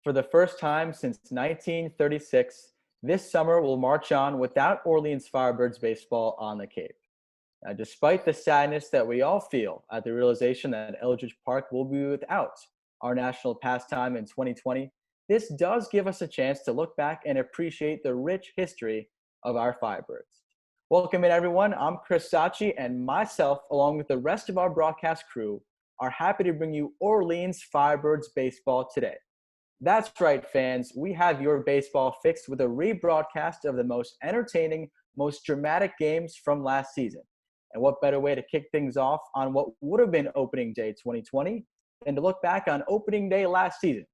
For the first time since 1936, this summer will march on without Orleans Firebirds baseball on the Cape. Now, despite the sadness that we all feel at the realization that Eldridge Park will be without our national pastime in 2020, this does give us a chance to look back and appreciate the rich history of our Firebirds. Welcome in, everyone. I'm Chris Sachi, and myself, along with the rest of our broadcast crew, are happy to bring you Orleans Firebirds baseball today. That's right, fans. We have your baseball fixed with a rebroadcast of the most entertaining, most dramatic games from last season. And what better way to kick things off on what would have been opening day 2020 than to look back on opening day last season,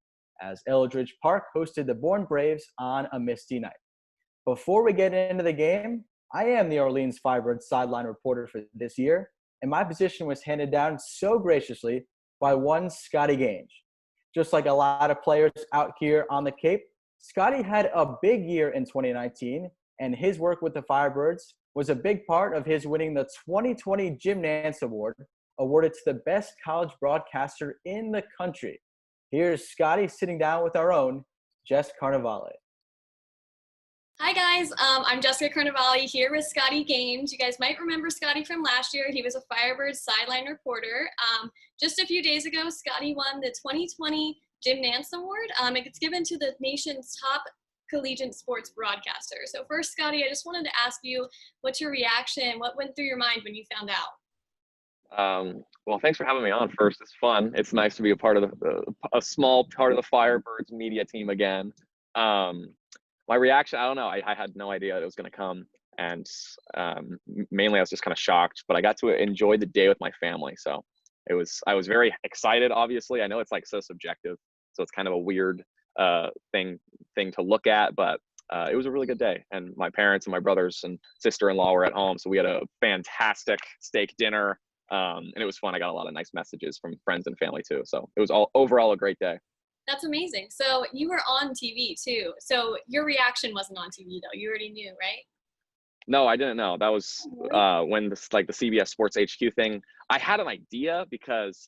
as Eldridge Park hosted the Bourne Braves on a misty night. Before we get into the game, I am the Orleans Firebirds sideline reporter for this year, and my position was handed down so graciously by one Scotty Gange. Just like a lot of players out here on the Cape, Scotty had a big year in 2019, and his work with the Firebirds was a big part of his winning the 2020 Jim Nantz Award, awarded to the best college broadcaster in the country. Here's Scotty sitting down with our own Jess Carnevale. Hi guys, I'm Jessica Carnevale here with Scotty Gange. You guys might remember Scotty from last year. He was a Firebirds sideline reporter. Just a few days ago, Scotty won the 2020 Jim Nantz Award. It's given to the nation's top collegiate sports broadcaster. So first, Scotty, I just wanted to ask you, what's your reaction? What went through your mind when you found out? Well, thanks for having me on first. It's fun. It's nice to be a part of a small part of the Firebirds media team again. My reaction, I don't know. I had no idea it was going to come. And mainly I was just kind of shocked, but I got to enjoy the day with my family. So I was very excited, obviously. I know it's like so subjective. So it's kind of a weird thing to look at, but it was a really good day. And my parents and my brothers and sister-in-law were at home. So we had a fantastic steak dinner. And it was fun. I got a lot of nice messages from friends and family too. So it was overall a great day. That's amazing. So you were on TV too. So your reaction wasn't on TV though. You already knew, right? No, I didn't know. That was when the CBS Sports HQ thing. I had an idea because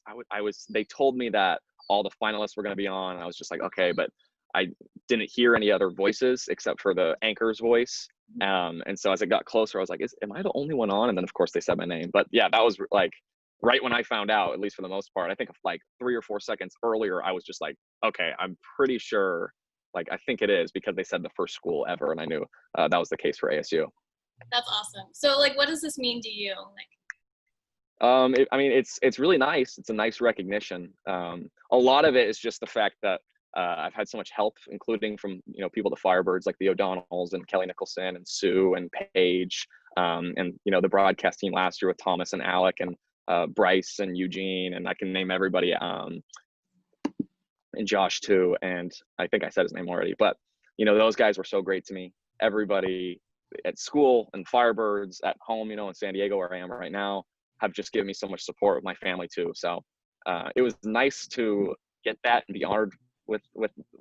they told me that all the finalists were going to be on. I was just like, okay, but I didn't hear any other voices except for the anchor's voice. And so as it got closer, I was like, am I the only one on? And then of course they said my name. But yeah, that was like right when I found out, at least for the most part. I think like 3 or 4 seconds earlier, I was just like, okay, I'm pretty sure, like, I think it is, because they said the first school ever, and I knew that was the case for ASU. That's awesome. So like, what does this mean to you? It's really nice. It's a nice recognition. A lot of it is just the fact that I've had so much help, including from, people, the Firebirds, like the O'Donnells and Kelly Nicholson and Sue and Paige, and, the broadcast team last year with Thomas and Alec and Bryce and Eugene, and I can name everybody, and Josh too. And I think I said his name already, but those guys were so great to me. Everybody at school and Firebirds at home, in San Diego, where I am right now, have just given me so much support with my family too. So it was nice to get that and be honored with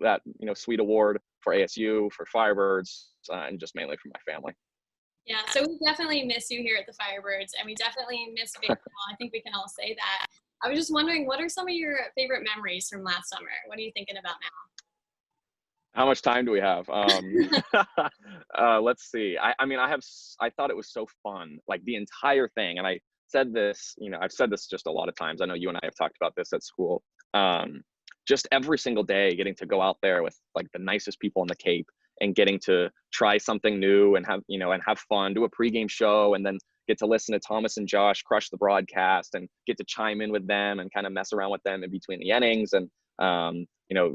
that, sweet award for ASU, for Firebirds, and just mainly for my family. Yeah, so we definitely miss you here at the Firebirds, and we definitely miss baseball. I think we can all say that. I was just wondering, what are some of your favorite memories from last summer? What are you thinking about now? How much time do we have? Let's see. I thought it was so fun, like the entire thing. And I said this, I've said this just a lot of times. I know you and I have talked about this at school. Just every single day getting to go out there with like the nicest people on the Cape and getting to try something new and have fun, do a pregame show, and then get to listen to Thomas and Josh crush the broadcast and get to chime in with them and kind of mess around with them in between the innings and,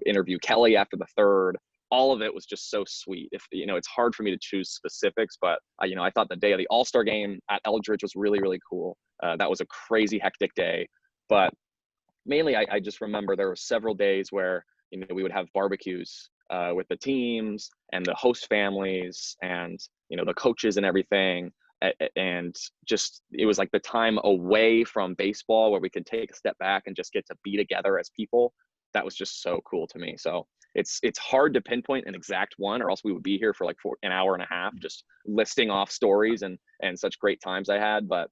interview Kelly after the third. All of it was just so sweet. It's hard for me to choose specifics, but I thought the day of the All-Star game at Eldridge was really, really cool. That was a crazy hectic day, but mainly I just remember there were several days where, we would have barbecues with the teams and the host families and, the coaches and everything. And just, it was like the time away from baseball where we could take a step back and just get to be together as people. That was just so cool to me. So it's hard to pinpoint an exact one, or else we would be here for like an hour and a half, just listing off stories and such great times I had. But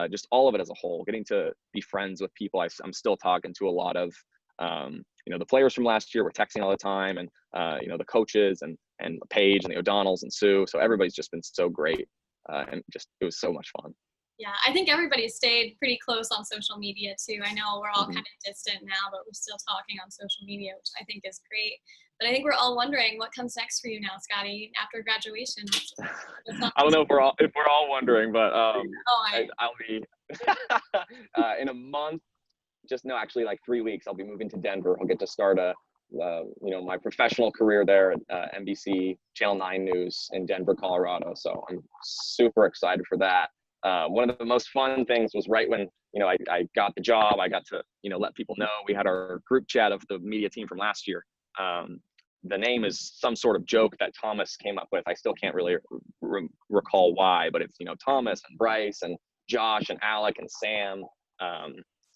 just all of it as a whole, getting to be friends with people I'm still talking to a lot of, the players from last year were texting all the time, and the coaches and Paige and the O'Donnells and Sue. So everybody's just been so great, and just it was so much fun. Yeah, I think everybody stayed pretty close on social media too. I know we're all kind of distant now, but we're still talking on social media, which I think is great. But I think we're all wondering what comes next for you now, Scotty, after graduation. I don't know if we're all wondering, but I'll be in a month. Actually like 3 weeks. I'll be moving to Denver. I'll get to start my professional career there at NBC Channel 9 News in Denver, Colorado. So I'm super excited for that. One of the most fun things was right when, I got the job, I got to, let people know. We had our group chat of the media team from last year. The name is some sort of joke that Thomas came up with. I still can't really recall why, but it's, Thomas and Bryce and Josh and Alec and Sam.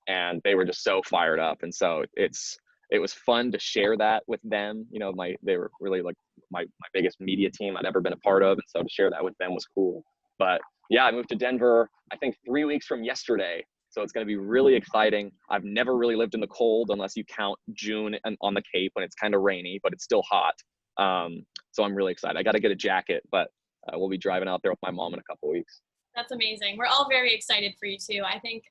And they were just so fired up. And so it was fun to share that with them. They were really like my biggest media team I'd ever been a part of. And so to share that with them was cool. But yeah, I moved to Denver, I think 3 weeks from yesterday. So it's going to be really exciting. I've never really lived in the cold unless you count June and on the Cape when it's kind of rainy, but it's still hot. So I'm really excited. I got to get a jacket, but we'll be driving out there with my mom in a couple of weeks. That's amazing. We're all very excited for you too. I think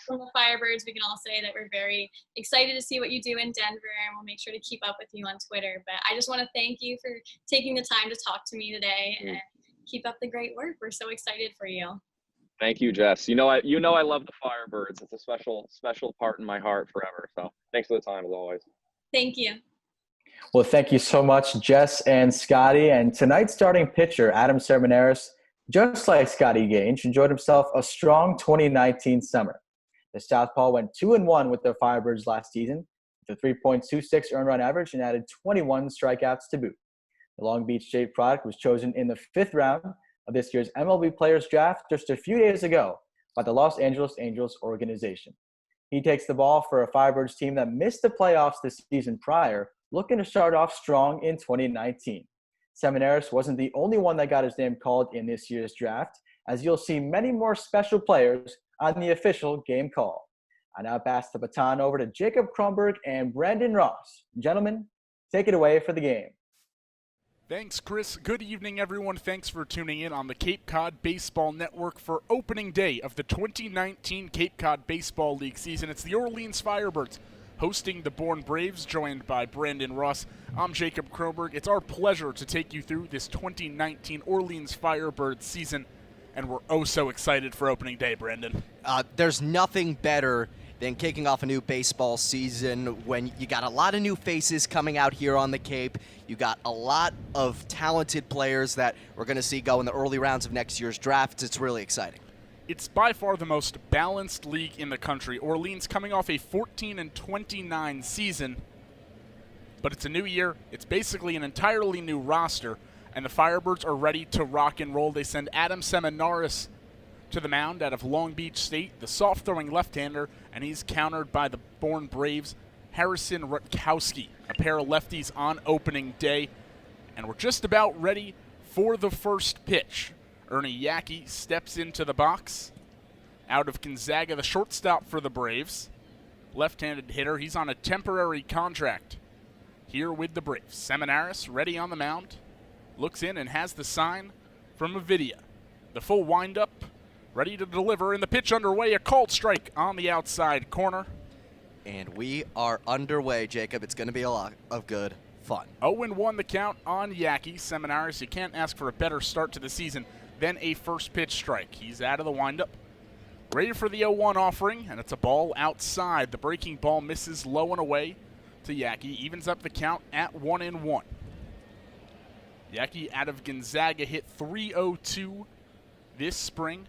from the Firebirds, we can all say that we're very excited to see what you do in Denver, and we'll make sure to keep up with you on Twitter. But I just want to thank you for taking the time to talk to me today, and keep up the great work. We're so excited for you. Thank you, Jess. I love the Firebirds. It's a special part in my heart forever. So thanks for the time as always. Thank you. Well, thank you so much, Jess and Scotty. And tonight's starting pitcher, Adam Seminaris, just like Scotty Gage, enjoyed himself a strong 2019 summer. The Southpaw went 2-1 with the Firebirds last season, with a 3.26 earned run average and added 21 strikeouts to boot. The Long Beach State product was chosen in the 5th round of this year's MLB Players Draft just a few days ago by the Los Angeles Angels organization. He takes the ball for a Firebirds team that missed the playoffs this season prior, looking to start off strong in 2019. Seminaris wasn't the only one that got his name called in this year's draft, as you'll see many more special players on the official game call. I now pass the baton over to Jacob Kronberg and Brandon Ross. Gentlemen, take it away for the game. Thanks, Chris. Good evening, everyone. Thanks for tuning in on the Cape Cod Baseball Network for opening day of the 2019 Cape Cod Baseball League season. It's the Orleans Firebirds hosting the Bourne Braves, joined by Brandon Ross. I'm Jacob Kronberg. It's our pleasure to take you through this 2019 Orleans Firebirds season, and we're oh so excited for opening day, Brandon. There's nothing better than kicking off a new baseball season when you got a lot of new faces coming out here on the Cape. You got a lot of talented players that we're going to see go in the early rounds of next year's drafts. It's really exciting. It's by far the most balanced league in the country. Orleans coming off a 14-29 season, but it's a new year. It's basically an entirely new roster, and the Firebirds are ready to rock and roll. They send Adam Seminaris to the mound out of Long Beach State, the soft-throwing left-hander, and he's countered by the Bourne Braves' Harrison Rutkowski, a pair of lefties on opening day. And we're just about ready for the first pitch. Ernie Yackey steps into the box. Out of Gonzaga, the shortstop for the Braves. Left-handed hitter. He's on a temporary contract here with the Braves. Seminaris ready on the mound. Looks in and has the sign from Avidia. The full windup, ready to deliver, and the pitch underway. A called strike on the outside corner. And we are underway, Jacob. It's going to be a lot of good fun. 0-1 the count on Yackey. Seminaris, you can't ask for a better start to the season than a first pitch strike. He's out of the windup. Ready for the 0-1 offering, and it's a ball outside. The breaking ball misses low and away to Yackey. Evens up the count at 1-1. Yackey out of Gonzaga hit .302 this spring.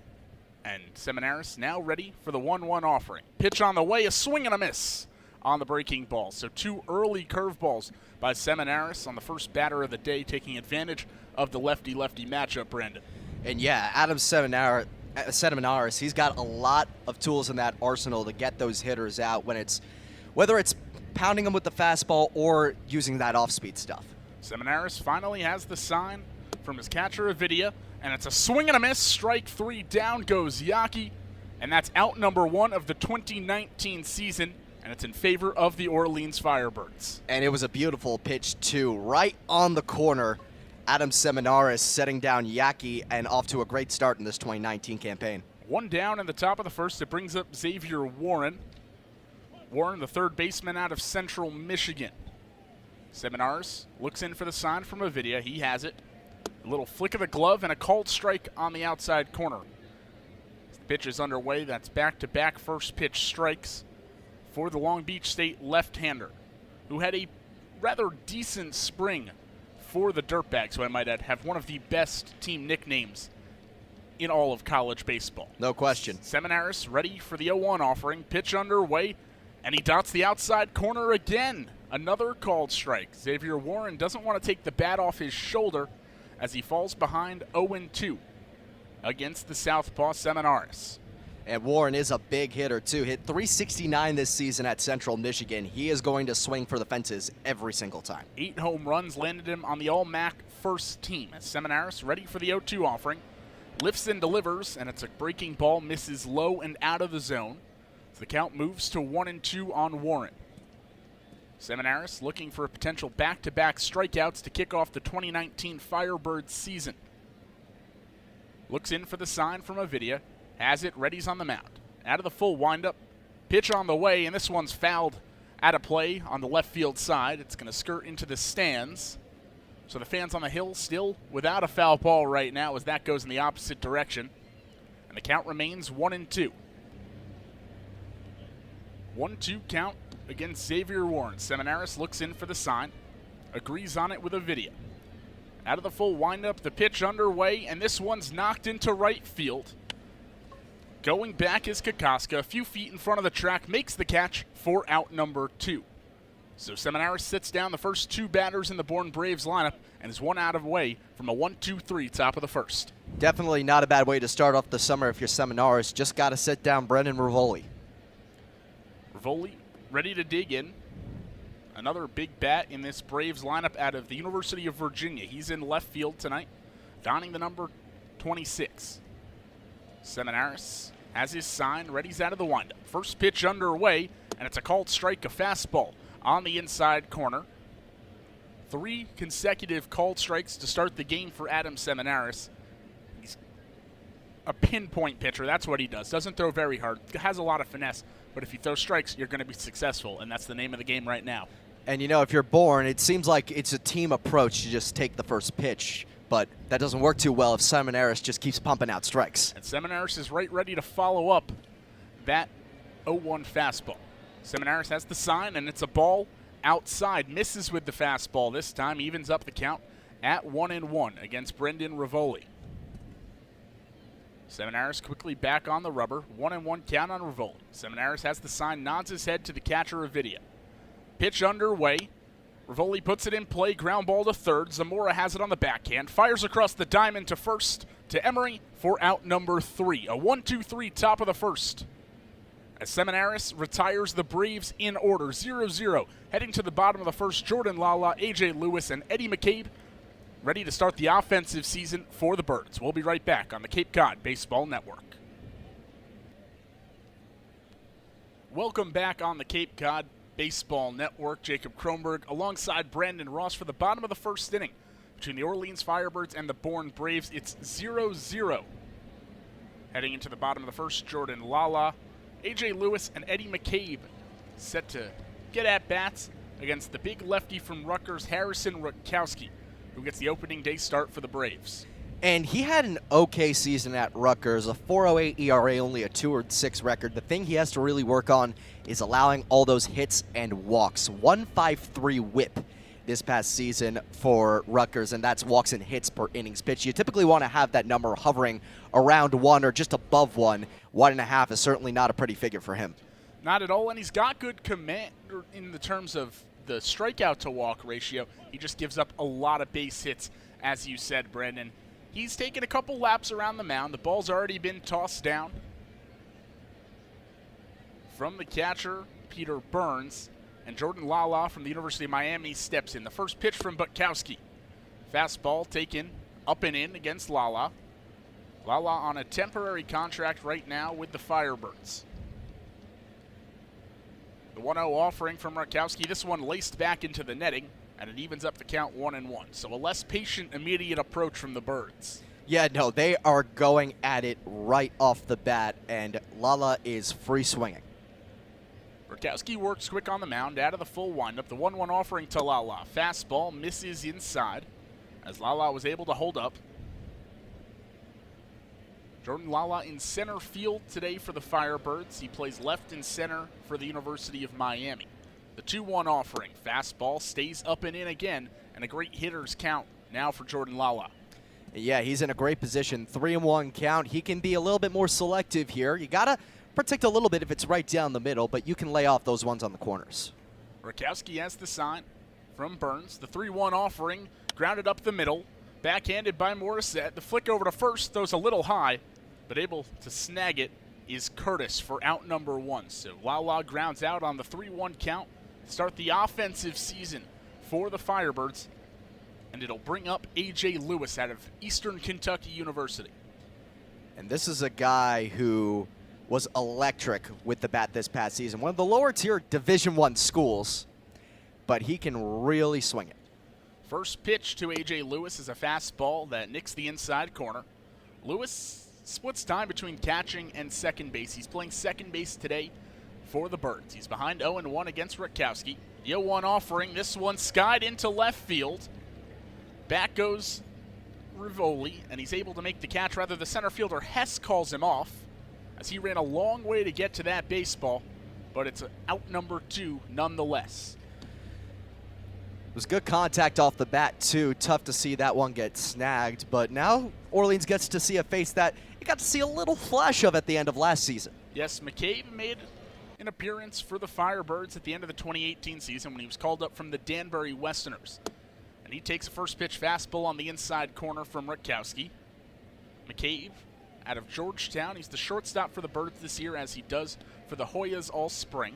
And Seminaris now ready for the 1-1 offering. Pitch on the way, a swing and a miss on the breaking ball. So 2 early curveballs by Seminaris on the first batter of the day, taking advantage of the lefty-lefty matchup, Brandon. And yeah, Adam Seminaris, he's got a lot of tools in that arsenal to get those hitters out whether it's pounding them with the fastball or using that off-speed stuff. Seminaris finally has the sign from his catcher, Avidia, and it's a swing and a miss. Strike 3, down goes Yackey, and that's out number 1 of the 2019 season. and it's in favor of the Orleans Firebirds. And it was a beautiful pitch, too. Right on the corner, Adam Seminaris setting down Yaki and off to a great start in this 2019 campaign. One down in the top of the first. It brings up Xavier Warren. Warren, the third baseman out of Central Michigan. Seminaris looks in for the sign from Avidia. He has it. A little flick of the glove and a called strike on the outside corner. As the pitch is underway, that's back-to-back first pitch strikes for the Long Beach State left-hander, who had a rather decent spring for the Dirtbags, who I might add have one of the best team nicknames in all of college baseball. No question. Seminaris ready for the 0-1 offering. Pitch underway, and he dots the outside corner again. Another called strike. Xavier Warren doesn't want to take the bat off his shoulder as he falls behind 0-2 against the southpaw Seminaris. And Warren is a big hitter, too. Hit .369 this season at Central Michigan. He is going to swing for the fences every single time. 8 home runs landed him on the All-MAC first team. As Seminaris ready for the 0-2 offering. Lifts and delivers, and it's a breaking ball, misses low and out of the zone. So the count moves to 1-2 on Warren. Seminaris looking for a potential back-to-back strikeouts to kick off the 2019 Firebirds season. Looks in for the sign from Avidia. Has it, ready's on the mound. Out of the full windup, pitch on the way, and this one's fouled out of play on the left field side. It's going to skirt into the stands. So the fans on the hill still without a foul ball right now as that goes in the opposite direction. And the count remains 1-2. 1-2 count against Xavier Warren. Seminaris looks in for the sign. Agrees on it with Avidia. Out of the full windup, the pitch underway, and this one's knocked into right field. Going back is Kokoska, a few feet in front of the track, makes the catch for out number 2. So Seminaris sits down the first 2 batters in the Bourne Braves lineup and is 1 out of way from a 1-2-3 top of the first. Definitely not a bad way to start off the summer if you're Seminaris. Just got to sit down Brendan Rivoli. Rivoli ready to dig in. Another big bat in this Braves lineup out of the University of Virginia. He's in left field tonight, donning the number 26. Seminaris has his sign, ready's out of the windup. First pitch underway, and it's a called strike, a fastball on the inside corner. 3 consecutive called strikes to start the game for Adam Seminaris. He's a pinpoint pitcher. That's what he does. Doesn't throw very hard. Has a lot of finesse. But if you throw strikes, you're going to be successful, and that's the name of the game right now. And, you know, if you're Bourne, it seems like it's a team approach to just take the first pitch. But that doesn't work too well if Seminaris just keeps pumping out strikes. And Seminaris is right ready to follow up that 0-1 fastball. Seminaris has the sign, and it's a ball outside. Misses with the fastball this time. Evens up the count at 1-1 against Brendan Rivoli. Seminaris quickly back on the rubber. 1-1 count on Rivoli. Seminaris has the sign, nods his head to the catcher Avidia. Pitch underway. Rivoli puts it in play, ground ball to third. Zamora has it on the backhand, fires across the diamond to first to Emery for out number 3. A 1-2-3 top of the first. As Seminaris retires the Braves in order, 0-0. Heading to the bottom of the first, Jordan Lala, AJ Lewis, and Eddie Mccabe ready to start the offensive season for the Birds. We'll be right back on the Cape Cod Baseball Network. Welcome back on the Cape Cod Baseball Network. Jacob Kronberg alongside Brandon Ross for the bottom of the first inning between the Orleans Firebirds and the Bourne Braves. It's 0-0. Heading into the bottom of the first, Jordan Lala, AJ Lewis, and Eddie Mccabe set to get at bats against the big lefty from Rutgers, Harrison Rutkowski, who gets the opening day start for the Braves. And he had an okay season at Rutgers, a 4.08 ERA, only a 2.6 record. The thing he has to really work on is allowing all those hits and walks. 1.53 whip this past season for Rutgers, and that's walks and hits per innings pitched. You typically want to have that number hovering around 1 or just above 1. 1.5 is certainly not a pretty figure for him. Not at all, and he's got good command in the terms of the strikeout to walk ratio. He just gives up a lot of base hits, as you said, Brandon. He's taken a couple laps around the mound. The ball's already been tossed down from the catcher, Peter Burns, and Jordan Lala from the University of Miami steps in. The first pitch from Butkowski. Fastball taken up and in against Lala. Lala on a temporary contract right now with the Firebirds. The 1-0 offering from Rakowski. This one laced back into the netting, and it evens up the count 1-1. So a less patient, immediate approach from the Birds. Yeah, no, they are going at it right off the bat, and Lala is free swinging. Rakowski works quick on the mound, out of the full windup. The 1-1 offering to Lala. Fastball misses inside, as Lala was able to hold up. Jordan Lala in center field today for the Firebirds. He plays left and center for the University of Miami. The 2-1 offering. Fastball stays up and in again, and a great hitter's count now for Jordan Lala. Yeah, he's in a great position. 3-1 count. He can be a little bit more selective here. You got to protect a little bit if it's right down the middle, but you can lay off those ones on the corners. Rakowski has the sign from Burns. The 3-1 offering, grounded up the middle. Backhanded by Morissette. The flick over to first, throws a little high, but able to snag it is Curtis for out number 1. So Lala grounds out on the 3-1 count. Start the offensive season for the Firebirds, and it'll bring up A.J. Lewis out of Eastern Kentucky University. And this is a guy who was electric with the bat this past season. One of the lower tier Division I schools, but he can really swing it. First pitch to A.J. Lewis is a fastball that nicks the inside corner. Lewis splits time between catching and second base. He's playing second base today for the Birds. He's behind 0-1 against Rakowski. The 0-1 offering, this one skied into left field. Back goes Rivoli, and he's able to make the catch. Rather, the center fielder Hess calls him off, as he ran a long way to get to that baseball, but it's out number 2 nonetheless. It was good contact off the bat, too. Tough to see that one get snagged, but now Orleans gets to see a face that you got to see a little flash of at the end of last season. Yes, Mccabe made an appearance for the Firebirds at the end of the 2018 season when he was called up from the Danbury Westerners. And he takes a first pitch fastball on the inside corner from Rakowski. Mccabe out of Georgetown. He's the shortstop for the Birds this year, as he does for the Hoyas all spring.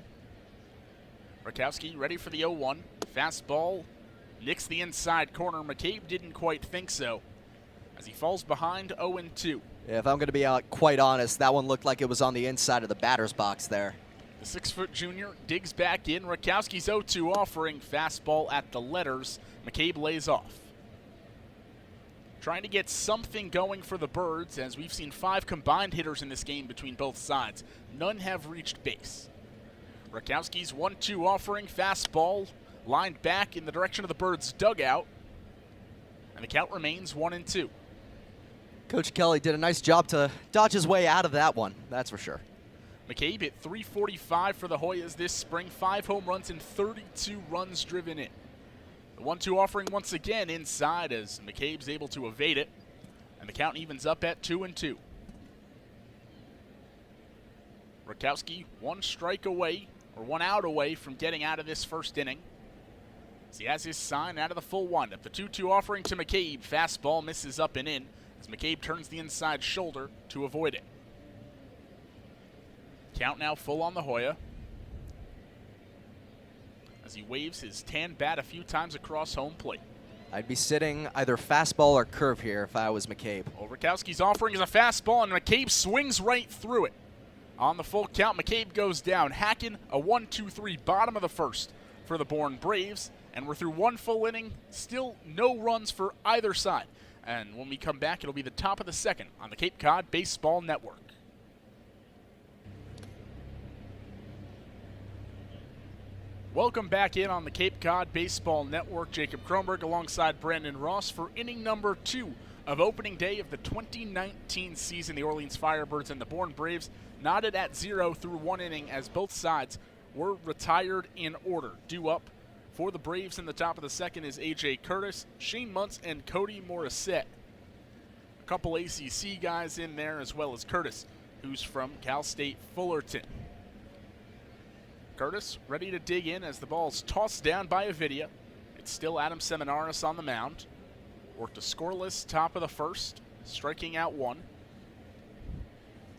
Rakowski ready for the 0-1. Fastball nicks the inside corner. Mccabe didn't quite think so, as he falls behind 0-2. Yeah, if I'm going to be quite honest, that one looked like it was on the inside of the batter's box there. The 6-foot junior digs back in. Rakowski's 0-2 offering. Fastball at the letters. Mccabe lays off. Trying to get something going for the Birds, as we've seen 5 combined hitters in this game between both sides. None have reached base. Rakowski's 1-2 offering. Fastball lined back in the direction of the Birds' dugout. And the count remains 1-2. Coach Kelly did a nice job to dodge his way out of that one, that's for sure. Mccabe hit .345 for the Hoyas this spring. 5 home runs and 32 runs driven in. The 1-2 offering once again inside, as McCabe's able to evade it. And the count evens up at 2-2. Rakowski 1 strike away, or 1 out away from getting out of this first inning, as he has his sign out of the full windup. The 2-2 offering to Mccabe. Fastball misses up and in, as McCabe turns the inside shoulder to avoid it. Count now full on the Hoya, as he waves his tan bat a few times across home plate. I'd be sitting either fastball or curve here if I was McCabe. Rakowski's offering is a fastball, and McCabe swings right through it. On the full count, McCabe goes down, hacking a 1-2-3 bottom of the first for the Bourne Braves, and we're through 1 full inning, still no runs for either side. And when we come back, it'll be the top of the second on the Cape Cod Baseball Network. Welcome back in on the Cape Cod Baseball Network. Jacob Kronberg alongside Brandon Ross for inning number 2 of opening day of the 2019 season. The Orleans Firebirds and the Bourne Braves knotted at 0 through 1 inning, as both sides were retired in order. Due up for the Braves in the top of the second is A.J. Curtis, Shane Muntz, and Cody Morissette. A couple ACC guys in there, as well as Curtis, who's from Cal State Fullerton. Curtis ready to dig in as the ball's tossed down by Avidia. It's still Adam Seminaris on the mound. Worked a scoreless top of the first, striking out 1.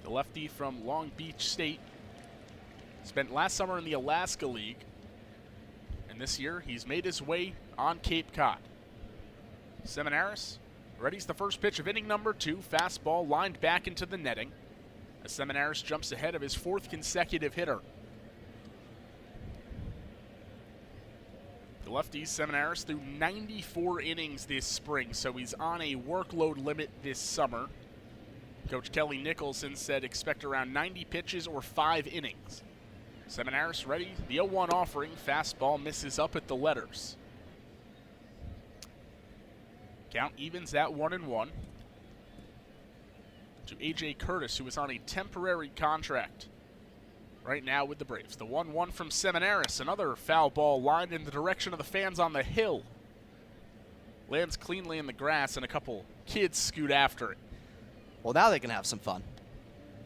The lefty from Long Beach State spent last summer in the Alaska League, and this year he's made his way on Cape Cod. Seminaris readies the first pitch of inning number 2. Fastball lined back into the netting, as Seminaris jumps ahead of his 4th consecutive hitter. The lefty, Seminaris, threw 94 innings this spring, so he's on a workload limit this summer. Coach Kelly Nicholson said expect around 90 pitches or 5 innings. Seminaris ready. The 0-1 offering. Fastball misses up at the letters. Count evens at 1-1 to A.J. Curtis, who is on a temporary contract right now with the Braves. The 1-1 from Seminaris. Another foul ball lined in the direction of the fans on the hill. Lands cleanly in the grass, and a couple kids scoot after it. Well, now they can have some fun.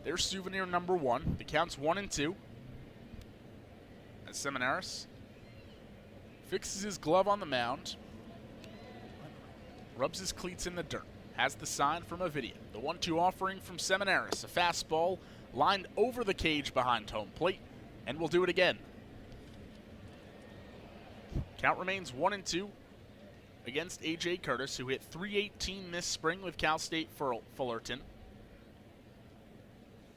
There's souvenir number 1. The count's 1-2. As Seminaris fixes his glove on the mound, rubs his cleats in the dirt, has the sign from a video. The 1-2 offering from Seminaris, a fastball lined over the cage behind home plate, and we'll do it again. Count remains 1-2 against A.J. Curtis, who hit .318 this spring with Cal State Fullerton.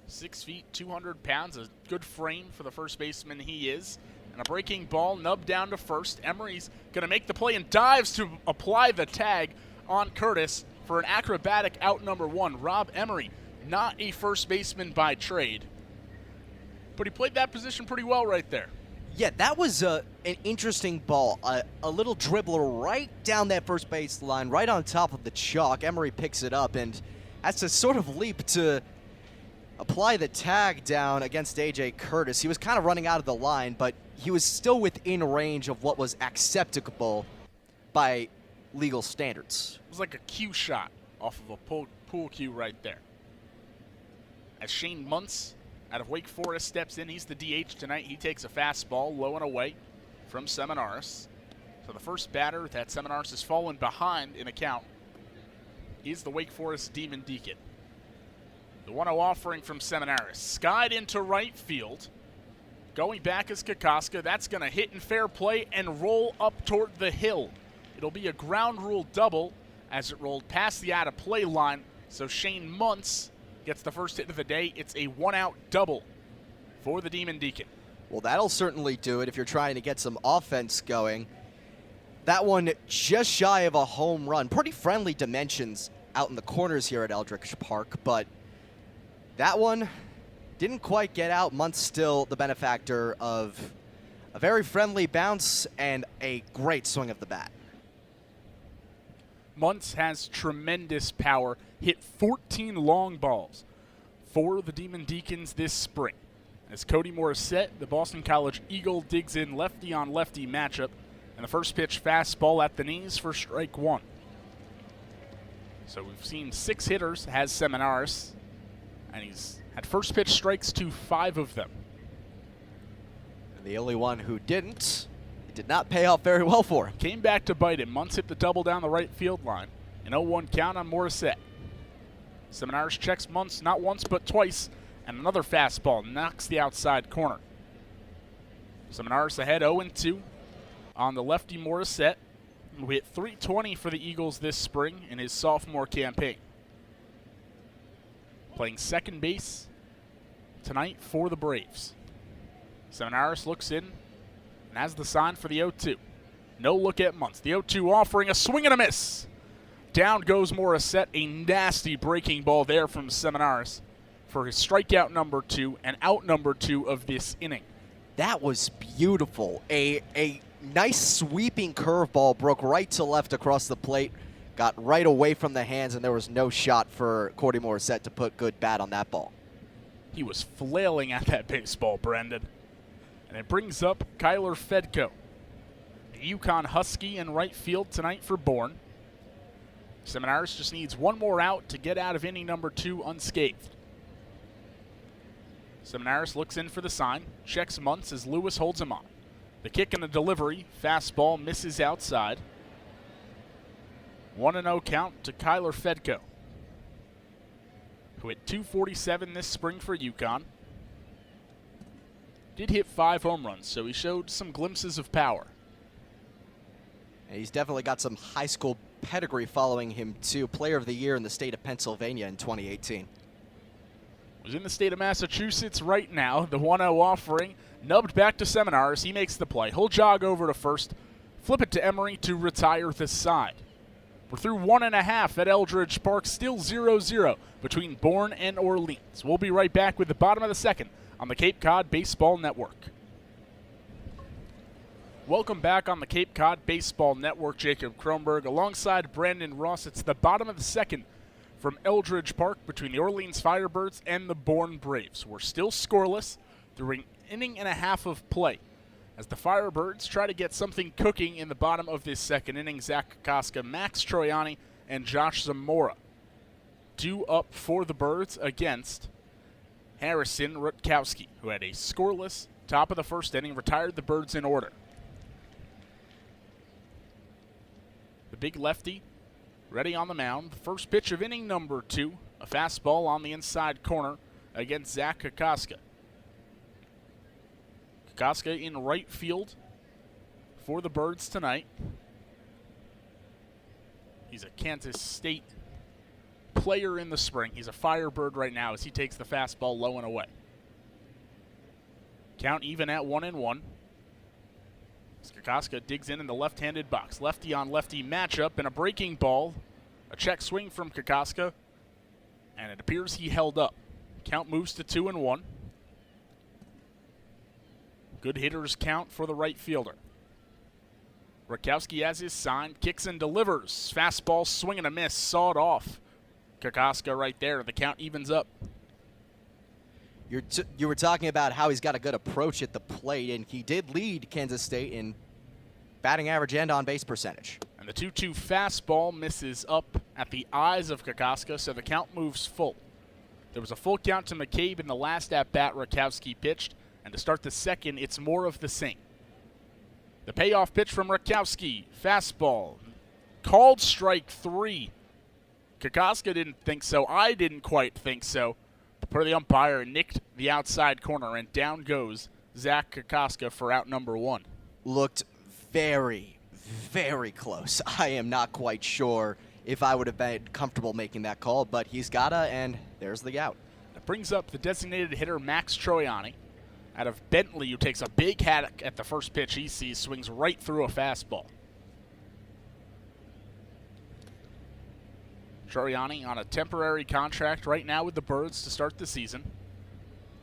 6 feet, 200 pounds, a good frame for the first baseman he is. And a breaking ball, nubbed down to first. Emery's going to make the play and dives to apply the tag on Curtis for an acrobatic out number 1. Rob Emery, not a first baseman by trade, but he played that position pretty well right there. Yeah, that was an interesting ball. A little dribbler right down that first base line, right on top of the chalk. Emery picks it up and has to sort of leap to apply the tag down against A.J. Curtis. He was kind of running out of the line, but he was still within range of what was acceptable by legal standards. It was like a cue shot off of a pool cue right there. As Shane Muntz out of Wake Forest steps in, he's the DH tonight. He takes a fastball low and away from Seminaris. So the first batter that Seminaris has fallen behind in a count is the Wake Forest Demon Deacon. The 1-0 offering from Seminaris. Skied into right field. Going back is Kokoska. That's going to hit in fair play and roll up toward the hill. It'll be a ground rule double as it rolled past the out-of-play line. So Shane Muntz gets the first hit of the day. It's a 1-out double for the Demon Deacon. Well, that'll certainly do it if you're trying to get some offense going. That one just shy of a home run. Pretty friendly dimensions out in the corners here at Eldridge Park, but that one didn't quite get out. Muntz still the benefactor of a very friendly bounce and a great swing of the bat. Muntz has tremendous power, hit 14 long balls for the Demon Deacons this spring. As Cody Morissette, the Boston College Eagle, digs in lefty-on-lefty matchup, and the first pitch fastball at the knees for strike 1. So we've seen 6 hitters, has Seminaris, and he's had first pitch strikes to 5 of them. And the only one who didn't, it did not pay off very well for him. Came back to bite him. Muntz hit the double down the right field line. An 0-1 count on Morissette. Seminaris checks Muntz not once but twice, and another fastball knocks the outside corner. Seminaris ahead 0-2 on the lefty Morissette, who hit .320 for the Eagles this spring in his sophomore campaign. Playing second base tonight for the Braves. Seminaris looks in and has the sign for the 0-2. No look at Muntz. The 0-2 offering a swing and a miss. Down goes Morissette. A nasty breaking ball there from Seminaris for his strikeout number 2 and out number 2 of this inning. That was beautiful. A nice sweeping curveball broke right to left across the plate, got right away from the hands, and there was no shot for Cody Morissette to put good bat on that ball. He was flailing at that baseball, Brendan. And it brings up Kyler Fedko, the UConn Husky in right field tonight for Bourne. Seminaris just needs one more out to get out of inning number 2 unscathed. Seminaris looks in for the sign, checks Muntz as Lewis holds him on. The kick and the delivery, fastball misses outside. 1-0 count to Kyler Fedko, who hit .247 this spring for UConn. Did hit 5 home runs, so he showed some glimpses of power. And he's definitely got some high school pedigree following him, too. Player of the Year in the state of Pennsylvania in 2018. Was in the state of Massachusetts right now. The 1-0 offering, nubbed back to Seminaris. He makes the play. He'll jog over to first Flip it to Emery to retire the side. We're through 1.5 at Eldridge Park, still 0-0 between Bourne and Orleans. We'll be right back with the bottom of the second on the Cape Cod Baseball Network. Welcome back on the Cape Cod Baseball Network. Jacob Kronberg alongside Brandon Ross. It's the bottom of the second from Eldridge Park between the Orleans Firebirds and the Bourne Braves. We're still scoreless through an inning and a half of play as the Firebirds try to get something cooking in the bottom of this second inning. Zach Kokoska, Max Troiani, and Josh Zamora due up for the Birds against Harrison Rutkowski, who had a scoreless top of the first inning, retired the Birds in order. The big lefty ready on the mound. The first pitch of inning number 2, a fastball on the inside corner against Zach Kokoska. Kokoska in right field for the Birds tonight. He's a Kansas State player in the spring. He's a Firebird right now as he takes the fastball low and away. Count even at 1-1. Kokoska digs in the left-handed box. Lefty on lefty matchup and a breaking ball. A check swing from Kokoska, and it appears he held up. Count moves to 2-1. Good hitters count for the right fielder. Rutkowski has his sign, kicks and delivers. Fastball, swing and a miss, sawed off. Kokoska right there. The count evens up. You were talking about how he's got a good approach at the plate, and he did lead Kansas State in batting average and on-base percentage. And the 2-2 fastball misses up at the eyes of Kokoska, so the count moves full. There was a full count to Mccabe in the last at-bat Rutkowski pitched, and to start the second, it's more of the same. The payoff pitch from Rutkowski, fastball, called strike 3. Kokoska didn't think so. I didn't quite think so. Per the umpire, nicked the outside corner, and down goes Zach Kokoska for out number 1. Looked very, very close. I am not quite sure if I would have been comfortable making that call, but he's gotta, and there's the out. That brings up the designated hitter Max Troiani out of Bentley, who takes a big hack at the first pitch he sees, swings right through a fastball. Troiani on a temporary contract right now with the Birds to start the season.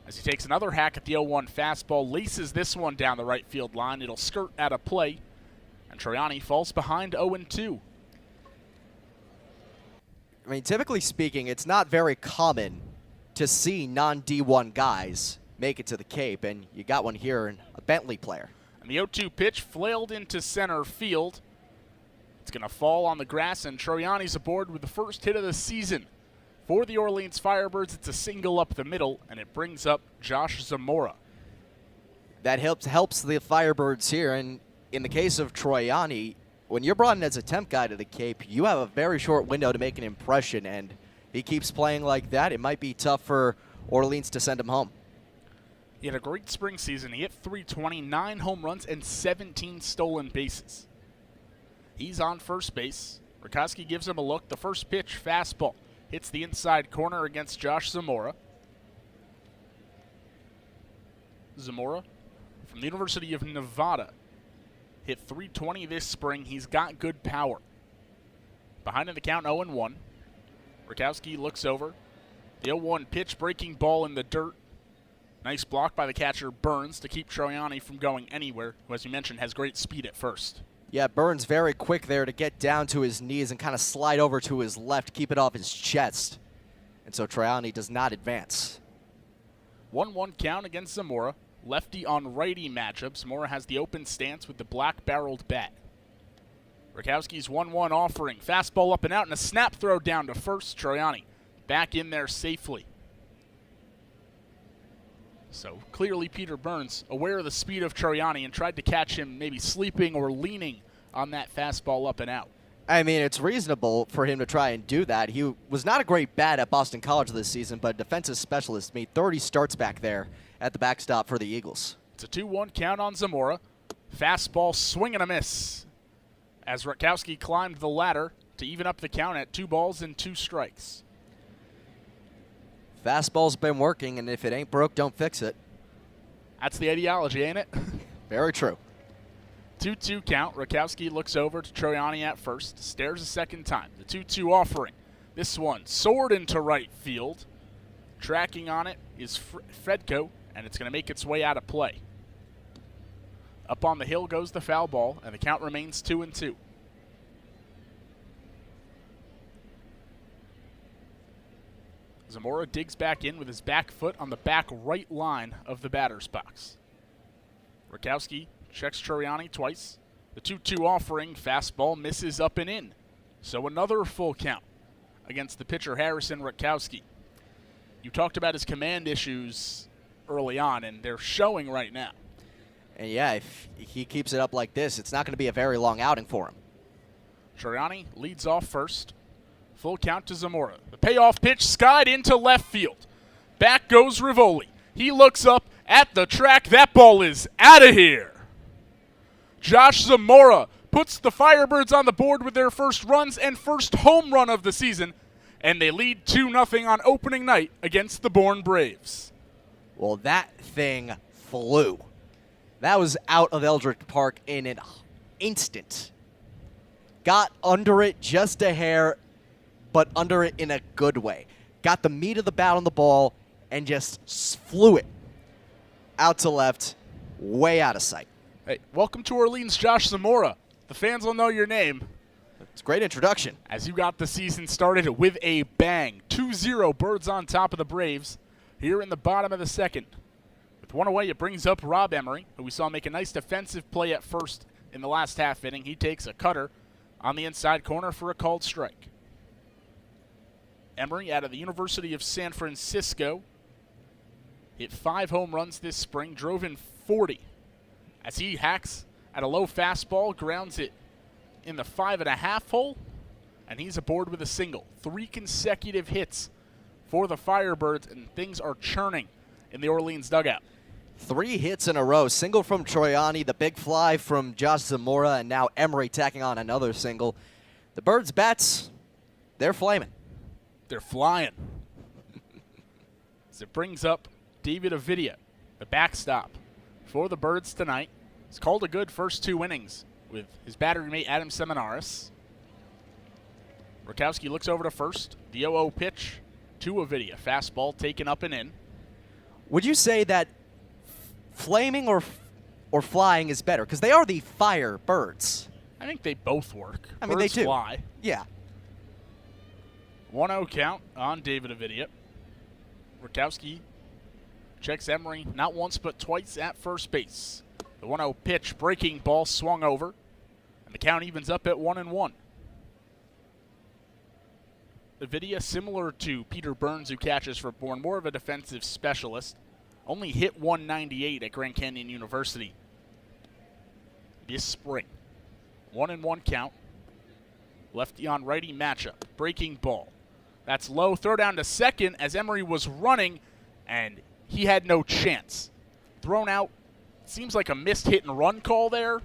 As he takes another hack at the 0-1 fastball, laces this one down the right field line. It'll skirt out of play, and Troiani falls behind 0-2. I mean, typically speaking, it's not very common to see non-D1 guys make it to the Cape, and you got one here in a Bentley player. And the 0-2 pitch flailed into center field. It's going to fall on the grass, and Troiani's aboard with the first hit of the season. For the Orleans Firebirds, it's a single up the middle, and it brings up Josh Zamora. That helps the Firebirds here, and in the case of Troiani, when you're brought in as a temp guy to the Cape, you have a very short window to make an impression, and he keeps playing like that. It might be tough for Orleans to send him home. He had a great spring season. He hit .320, 9 home runs, and 17 stolen bases. He's on first base. Rutkowski gives him a look. The first pitch, fastball, hits the inside corner against Josh Zamora. Zamora from the University of Nevada hit .320 this spring. He's got good power. Behind in the count, 0-1. Rutkowski looks over. The 0-1 pitch, breaking ball in the dirt. Nice block by the catcher Burns to keep Troiani from going anywhere, who, as you mentioned, has great speed at first. Yeah, Burns very quick there to get down to his knees and kind of slide over to his left, keep it off his chest. And so Troiani does not advance. 1-1 count against Zamora. Lefty on righty matchup. Zamora has the open stance with the black-barreled bat. Rutkowski's 1-1 offering. Fastball up and out and a snap throw down to first. Troiani back in there safely. So clearly Peter Burns aware of the speed of Troiani and tried to catch him maybe sleeping or leaning on that fastball up and out. I mean, it's reasonable for him to try and do that. He was not a great bat at Boston College this season, but defensive specialist made 30 starts back there at the backstop for the Eagles. It's a 2-1 count on Zamora. Fastball, swing and a miss as Rutkowski climbed the ladder to even up the count at 2 balls and 2 strikes. Fastball's been working, and if it ain't broke, don't fix it. That's the ideology, ain't it? Very true. 2-2 count. Rakowski looks over to Troiani at first, stares a second time. The 2-2 offering. This one soared into right field. Tracking on it is Fredko, and it's going to make its way out of play. Up on the hill goes the foul ball, and the count remains 2-2. Zamora digs back in with his back foot on the back right line of the batter's box. Rakowski checks Troiani twice. The 2-2 offering, fastball misses up and in. So another full count against the pitcher Harrison Rakowski. You talked about his command issues early on, and they're showing right now. And yeah, if he keeps it up like this, it's not going to be a very long outing for him. Troiani leads off first. Full count to Zamora. The payoff pitch skied into left field. Back goes Rivoli. He looks up at the track. That ball is out of here. Josh Zamora puts the Firebirds on the board with their first runs and first home run of the season, and they lead 2-0 on opening night against the Bourne Braves. Well, that thing flew. That was out of Eldridge Park in an instant. Got under it just a hair, but under it in a good way. Got the meat of the bat on the ball and just flew it out to left, way out of sight. Hey, welcome to Orleans, Josh Zamora. The fans will know your name. It's a great introduction. As you got the season started with a bang. 2-0 Birds on top of the Braves here in the bottom of the second. With one away, it brings up Rob Emery, who we saw make a nice defensive play at first in the last half inning. He takes a cutter on the inside corner for a called strike. Emery out of the University of San Francisco. Hit 5 home runs this spring, drove in 40. As he hacks at a low fastball, grounds it in the 5.5 hole, and he's aboard with a single. 3 consecutive hits for the Firebirds, and things are churning in the Orleans dugout. 3 hits in a row. Single from Troiani, the big fly from Josh Zamora, and now Emery tacking on another single. The Birds' bats, they're flaming. They're flying. As it brings up David Avidia, the backstop for the Birds tonight. He's called a good first 2 innings with his battery mate Adam Seminaris. Rakowski looks over to first. The 0-0 pitch to Avidia. Fastball taken up and in. Would you say that flaming or flying is better? Because they are the Firebirds. I think they both work. I mean, Birds they do. Fly. Yeah. 1-0 count on David Avidia. Rakowski checks Emery not once but twice at first base. The 1-0 pitch, breaking ball, swung over, and the count evens up at 1-1. Avidia, similar to Peter Burns, who catches for Bourne, more of a defensive specialist. Only hit 198 at Grand Canyon University this spring. 1-1 count. Lefty on righty matchup. Breaking ball. That's low. Throw down to second as Emery was running, and he had no chance. Thrown out. Seems like a missed hit and run call there,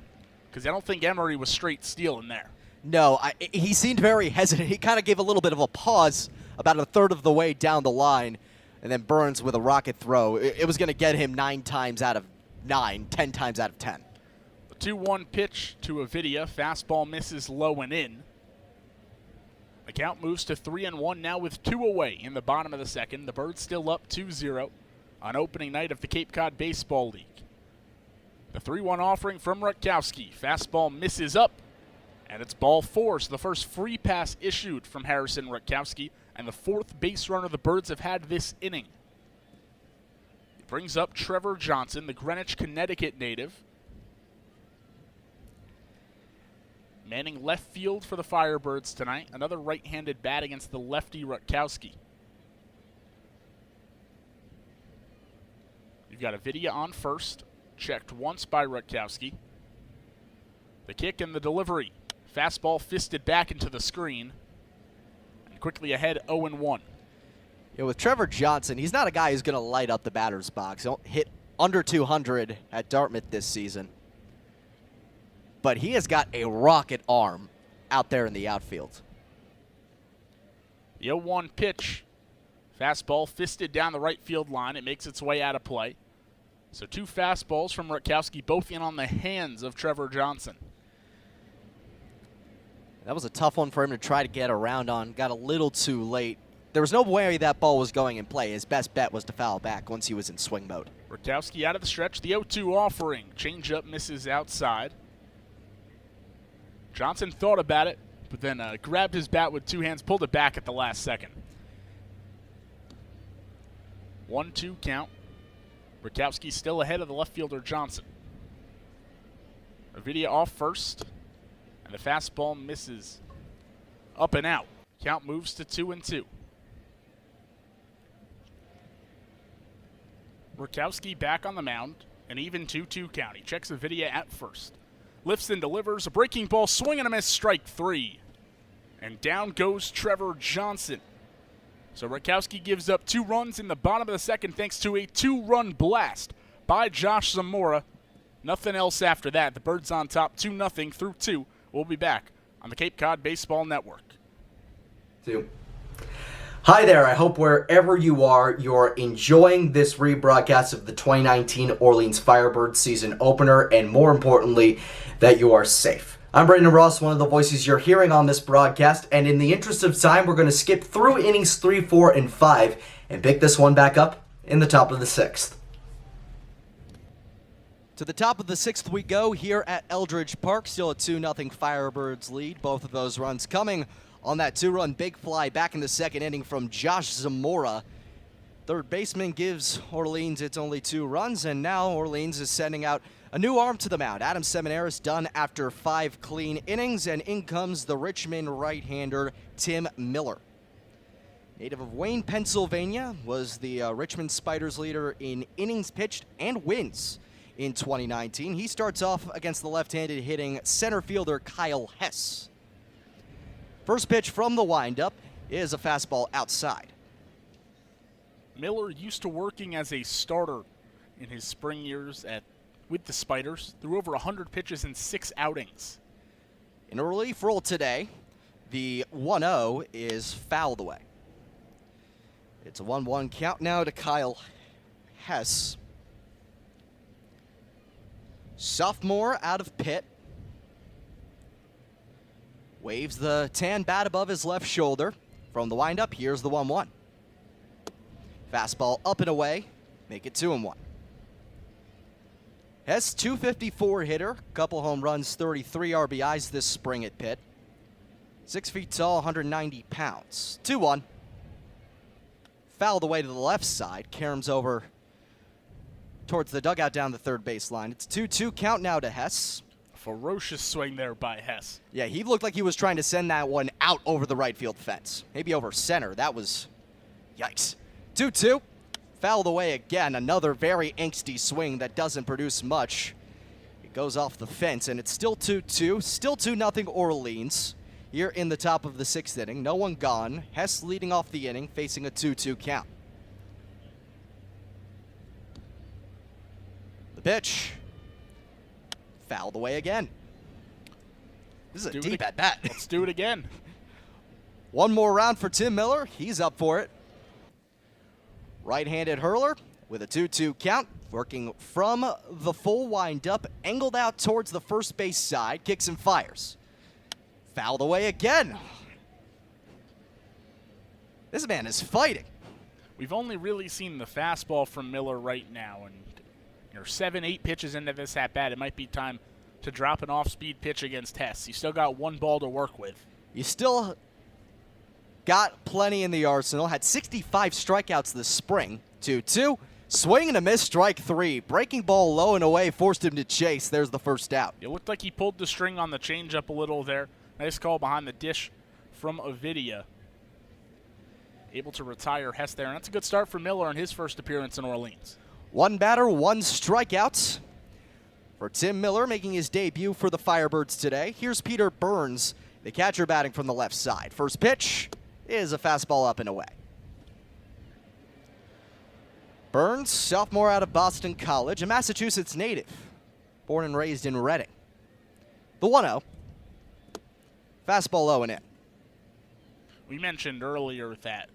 because I don't think Emery was straight stealing there. No, he seemed very hesitant. He kind of gave a little bit of a pause about a third of the way down the line, and then Burns with a rocket throw. It was going to get him 9 times out of 9, 10 times out of 10. The 2-1 pitch to Avidia. Fastball misses low and in. The count moves to 3-1 now with 2 away in the bottom of the second. The Birds still up 2-0 on opening night of the Cape Cod Baseball League. The 3-1 offering from Rutkowski. Fastball misses up, and it's ball 4. So the first free pass issued from Harrison Rutkowski, and the 4th base runner the Birds have had this inning. It brings up Trevor Johnson, the Greenwich, Connecticut native. Manning left field for the Firebirds tonight. Another right-handed bat against the lefty Rutkowski. You've got Avidia on first. Checked once by Rutkowski. The kick and the delivery. Fastball fisted back into the screen. And quickly ahead 0-1. Yeah, with Trevor Johnson, he's not a guy who's going to light up the batter's box. He'll hit under 200 at Dartmouth this season. But he has got a rocket arm out there in the outfield. The 0-1 pitch. Fastball fisted down the right field line. It makes its way out of play. So 2 fastballs from Rutkowski, both in on the hands of Trevor Johnson. That was a tough one for him to try to get around on. Got a little too late. There was no way that ball was going in play. His best bet was to foul back once he was in swing mode. Rutkowski out of the stretch, the 0-2 offering. Changeup misses outside. Johnson thought about it, but then grabbed his bat with 2 hands, pulled it back at the last second. 1-2 count. Rutkowski still ahead of the left fielder Johnson. Avidia off first, and the fastball misses. Up and out. Count moves to 2-2. Rutkowski back on the mound, an even 2-2 count. He checks Avidia at first. Lifts and delivers, a breaking ball, swing and a miss, strike 3. And down goes Trevor Johnson. So Rutkowski gives up 2 runs in the bottom of the second thanks to a 2-run blast by Josh Zamora. Nothing else after that. The Birds on top 2-0 through 2. We'll be back on the Cape Cod Baseball Network. 2. Hi there, I hope wherever you are, you're enjoying this rebroadcast of the 2019 Orleans Firebirds season opener, and more importantly, that you are safe. I'm Brandon Ross, one of the voices you're hearing on this broadcast, and in the interest of time, we're going to skip through innings 3, 4, and 5, and pick this one back up in the top of the 6th. To the top of the 6th we go here at Eldridge Park. Still a 2-0 Firebirds lead. Both of those runs coming on that 2-run big fly back in the second inning from Josh Zamora. Third baseman gives Orleans its only 2 runs, and now Orleans is sending out a new arm to the mound. Adam Seminaris done after 5 clean innings, and in comes the Richmond right-hander Tim Miller. Native of Wayne, Pennsylvania, was the Richmond Spiders leader in innings pitched and wins in 2019. He starts off against the left-handed hitting center fielder Kyle Hess. First pitch from the windup is a fastball outside. Miller used to working as a starter in his spring years with the Spiders, threw over 100 pitches in 6 outings. In a relief role today, the 1-0 is fouled away. It's a 1-1 count now to Kyle Hess. Sophomore out of pit. Waves the tan bat above his left shoulder. From the windup, here's the 1-1. Fastball up and away, make it 2-1. Hess, 254 hitter, couple home runs, 33 RBIs this spring at Pitt. 6 feet tall, 190 pounds. 2-1. Fouled away to the left side. Karam's over towards the dugout down the third baseline. It's 2-2 count now to Hess. Ferocious swing there by Hess. Yeah, he looked like he was trying to send that one out over the right field fence. Maybe over center. That was, yikes. 2-2. Fouled away again. Another very angsty swing that doesn't produce much. It goes off the fence, and it's still 2-2. Still 2-0 Orleans here in the top of the 6th inning. No one gone. Hess leading off the inning, facing a 2-2 count. The pitch. Fouled away again. This is a deep at bat. Let's do it again. One more round for Tim Miller. He's up for it. Right-handed hurler with a 2-2 count. Working from the full windup, angled out towards the first base side, kicks and fires. Fouled away again. This man is fighting. We've only really seen the fastball from Miller right now, and 7-8 pitches into this at-bat, it might be time to drop an off-speed pitch against Hess. He's still got 1 ball to work with. You still got plenty in the arsenal. Had 65 strikeouts this spring. 2-2. Swing and a miss, strike 3. Breaking ball low and away, forced him to chase. There's the first out. It looked like he pulled the string on the changeup a little there. Nice call behind the dish from Avidia. Able to retire Hess there. And that's a good start for Miller in his first appearance in Orleans. 1 batter, 1 strikeout for Tim Miller, making his debut for the Firebirds today. Here's Peter Burns, the catcher, batting from the left side. First pitch is a fastball up and away. Burns, sophomore out of Boston College, a Massachusetts native, born and raised in Reading. The 1-0. Fastball low and in. We mentioned earlier that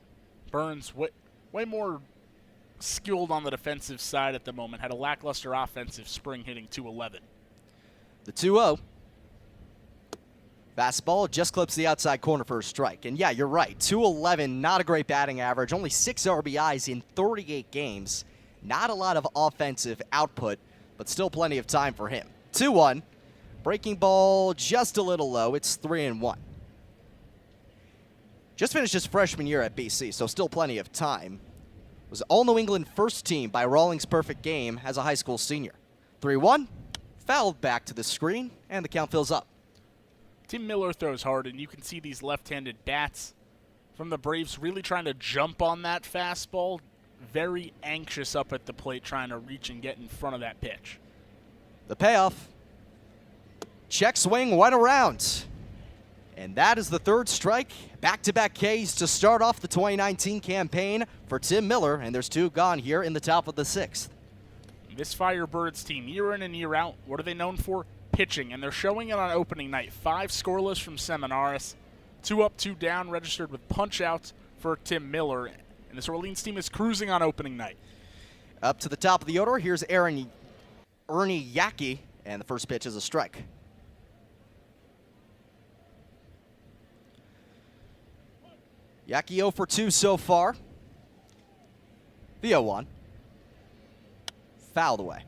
Burns way more skilled on the defensive side at the moment. Had a lackluster offensive spring, hitting .211. The 2-0. Fastball just clips the outside corner for a strike. And yeah, you're right. .211, not a great batting average. Only 6 RBIs in 38 games. Not a lot of offensive output, but still plenty of time for him. 2-1. Breaking ball just a little low. It's 3-1. Just finished his freshman year at BC, so still plenty of time. Was All New England first team by Rawlings perfect game as a high school senior. 3-1. Fouled back to the screen, and the count fills up. Tim Miller throws hard, and you can see these left-handed bats from the Braves really trying to jump on that fastball. Very anxious up at the plate, trying to reach and get in front of that pitch. The payoff. Check swing went around. And that is the third strike. Back-to-back Ks to start off the 2019 campaign for Tim Miller, and there's 2 gone here in the top of the 6th. This Firebirds team, year in and year out, what are they known for? Pitching, and they're showing it on opening night. 5 scoreless from Seminaris, 2 up, 2 down, registered with punch-outs for Tim Miller. And this Orleans team is cruising on opening night. Up to the top of the order, here's Ernie Yaki, and the first pitch is a strike. Yaki 0 for 2 so far. The 0-1. Fouled away.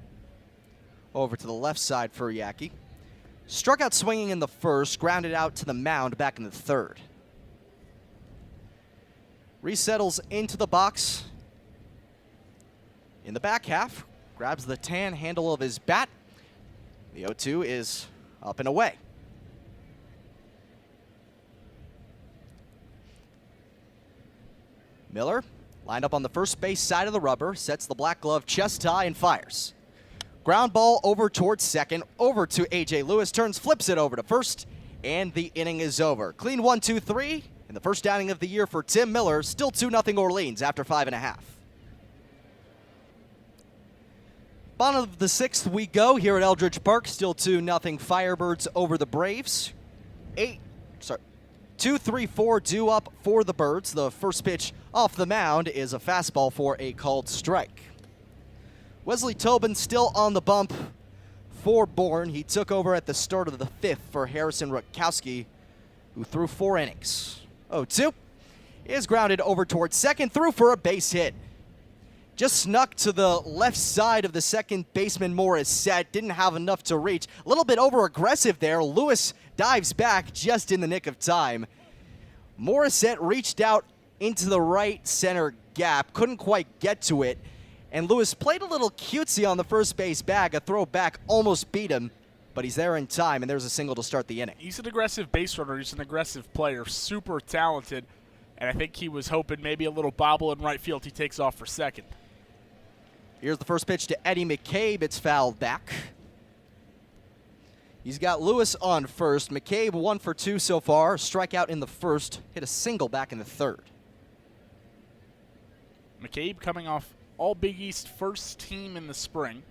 Over to the left side for Yaki. Struck out swinging in the first, grounded out to the mound back in the third. Resettles into the box. In the back half, grabs the tan handle of his bat. The 0-2 is up and away. Miller, lined up on the first base side of the rubber, sets the black glove chest high and fires. Ground ball over towards second, over to A.J. Lewis, turns, flips it over to first, and the inning is over. Clean 1-2-3, and the first outing of the year for Tim Miller, still 2-0 Orleans after 5.5. Bottom of the 6th we go here at Eldridge Park, still 2-0 Firebirds over the Braves. 2-3-4 due up for the Birds. The first pitch off the mound is a fastball for a called strike. Wesley Tobin still on the bump for Bourne. He took over at the start of the 5th for Harrison Rutkowski, who threw 4 innings. 0-2 is grounded over towards second, through for a base hit. Just snuck to the left side of the second baseman Morissette. Didn't have enough to reach. A little bit over-aggressive there. Lewis dives back just in the nick of time. Morissette reached out into the right center gap. Couldn't quite get to it. And Lewis played a little cutesy on the first base bag. A throw back almost beat him. But he's there in time, and there's a single to start the inning. He's an aggressive base runner. He's an aggressive player. Super talented. And I think he was hoping maybe a little bobble in right field. He takes off for second. Here's the first pitch to Eddie Mccabe. It's fouled back. He's got Lewis on first. Mccabe 1 for 2 so far. Strikeout in the first. Hit a single back in the third. Mccabe coming off All Big East first team in the spring.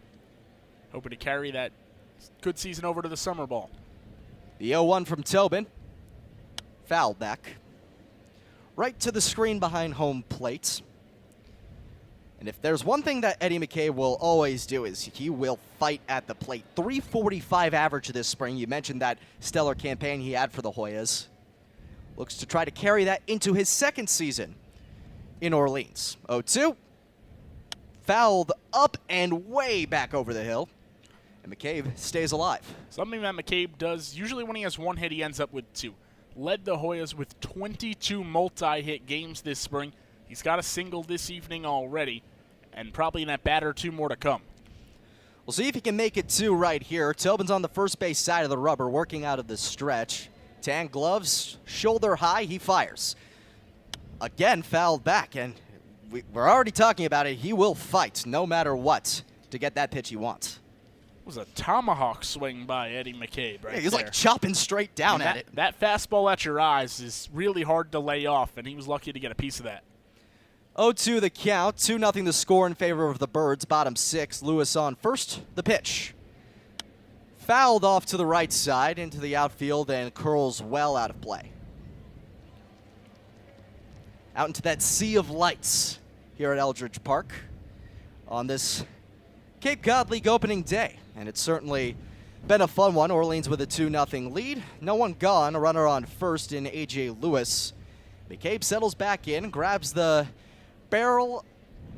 Hoping to carry that good season over to the summer ball. The 0-1 from Tobin. Fouled back. Right to the screen behind home plate. And if there's one thing that Eddie Mccabe will always do is he will fight at the plate. 345 average this spring. You mentioned that stellar campaign he had for the Hoyas. Looks to try to carry that into his second season in Orleans. 0-2. Fouled up and way back over the hill. And Mccabe stays alive. Something that Mccabe does, usually when he has 1 hit, he ends up with 2. Led the Hoyas with 22 multi-hit games this spring. He's got a single this evening already, and probably in that bat or 2 more to come. We'll see if he can make it 2 right here. Tobin's on the first base side of the rubber, working out of the stretch. Tan gloves, shoulder high, he fires. Again, fouled back, and we're already talking about it. He will fight no matter what to get that pitch he wants. It was a tomahawk swing by Eddie Mccabe right He was there. like chopping straight down at it. That fastball at your eyes is really hard to lay off, and he was lucky to get a piece of that. 0-2 the count, 2-0 the score in favor of the Birds. Bottom 6, Lewis on first. The pitch. Fouled off to the right side into the outfield and curls well out of play. Out into that sea of lights here at Eldridge Park. on this Cape Cod League opening day. And it's certainly been a fun one. Orleans with a 2-0 lead. No one gone. A runner on first in A.J. Lewis. Mccabe settles back in, grabs the barrel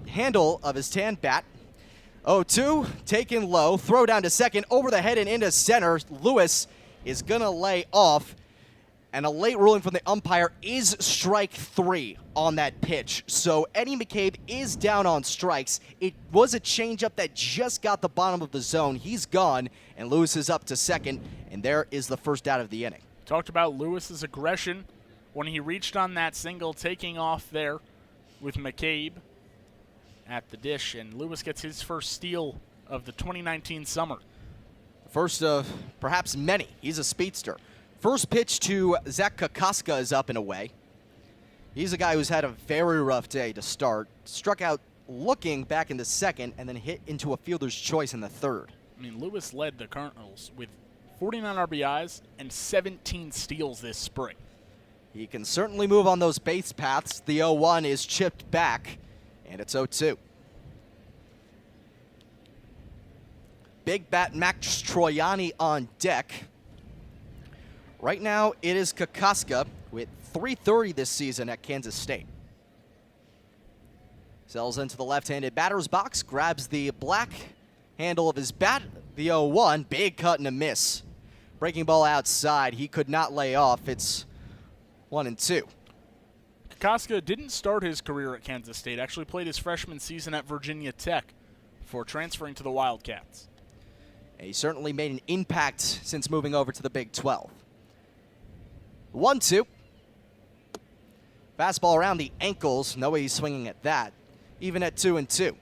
handle of his tan bat. 0-2, taken low, throw down to second, over the head and into center. Lewis is gonna lay off, and a late ruling from the umpire is strike 3 on that pitch. So Eddie Mccabe is down on strikes. It was a changeup that just got the bottom of the zone. He's gone, and Lewis is up to second, and there is the first out of the inning. Talked about Lewis's aggression when he reached on that single, taking off there with Mccabe at the dish, and Lewis gets his first steal of the 2019 summer. First of perhaps many. He's a speedster. First pitch to Zach Kokoska is up and away. He's a guy who's had a very rough day to start. Struck out looking back in the second and then hit into a fielder's choice in the third. I mean, Lewis led the Cardinals with 49 RBIs and 17 steals this spring. He can certainly move on those base paths. The 0-1 is chipped back, and it's 0-2. Big bat Max Troiani on deck. Right now, it is Kokoska with .330 this season at Kansas State. Sells into the left-handed batter's box, grabs the black handle of his bat. The 0-1, big cut and a miss. Breaking ball outside, he could not lay off. It's 1-2. Kokoska didn't start his career at Kansas State, actually played his freshman season at Virginia Tech before transferring to the Wildcats. He certainly made an impact since moving over to the Big 12. 1-2. Fastball around the ankles. No way he's swinging at that. Even at 2-2.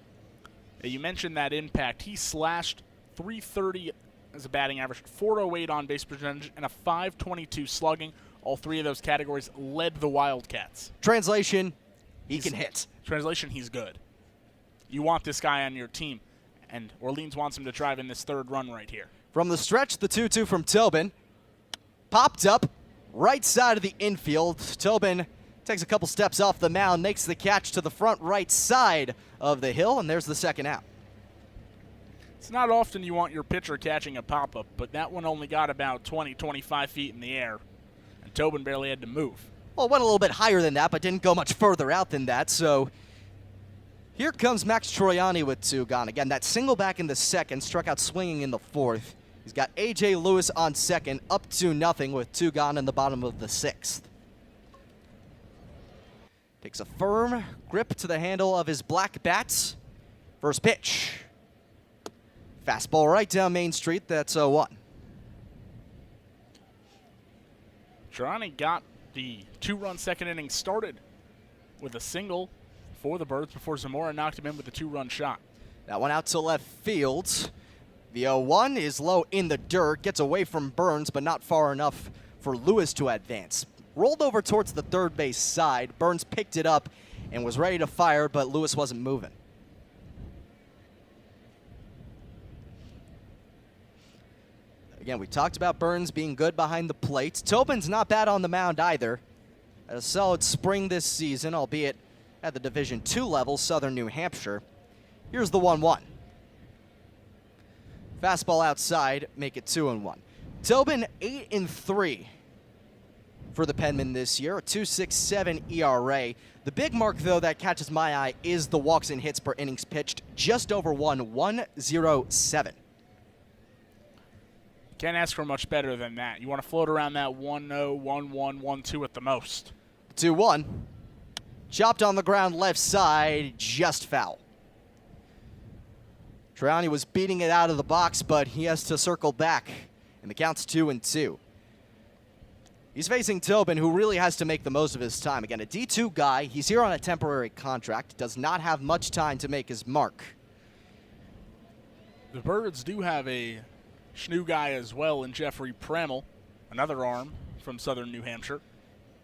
You mentioned that impact. He slashed .330 as a batting average, .408 on base percentage, and a .522 slugging. All three of those categories led the Wildcats. Translation, he can hit. Translation, he's good. You want this guy on your team, and Orleans wants him to drive in this third run right here. From the stretch, the 2-2 from Tobin. Popped up, right side of the infield. Tobin takes a couple steps off the mound, makes the catch to the front right side of the hill, and there's the second out. It's not often you want your pitcher catching a pop-up, but that one only got about 20, 25 feet in the air, and Tobin barely had to move. Well, it went a little bit higher than that, but didn't go much further out than that, so here comes Max Troiani with 2 gone. Again, that single back in the second, struck out swinging in the fourth. He's got A.J. Lewis on second, up 2-0 with 2 gone in the bottom of the sixth. Takes a firm grip to the handle of his black bats. First pitch. Fastball right down Main Street. That's 0-1. Troiani got the 2-run second inning started with a single for the Birds before Zamora knocked him in with a 2-run shot. That one out to left field. The 0-1 is low in the dirt. Gets away from Burns, but not far enough for Lewis to advance. Rolled over towards the third base side. Burns picked it up and was ready to fire, but Lewis wasn't moving. Again, we talked about Burns being good behind the plate. Tobin's not bad on the mound either. Had a solid spring this season, albeit at the Division II level, Southern New Hampshire. Here's the 1-1. Fastball outside, make it 2-1. Tobin 8-3 for the Penmen this year, a 2.67 ERA. The big mark, though, that catches my eye is the walks and hits per innings pitched, just over 107. Can't ask for much better than that. You want to float around that 1-0, 1-1, 1-2 at the most. 2-1. Chopped on the ground left side, just foul. Troiani was beating it out of the box, but he has to circle back, and the count's 2-2. He's facing Tobin, who really has to make the most of his time. Again, a D2 guy. He's here on a temporary contract. Does not have much time to make his mark. The Birds do have a Schnoo guy as well in Jeffrey Tramell, another arm from Southern New Hampshire.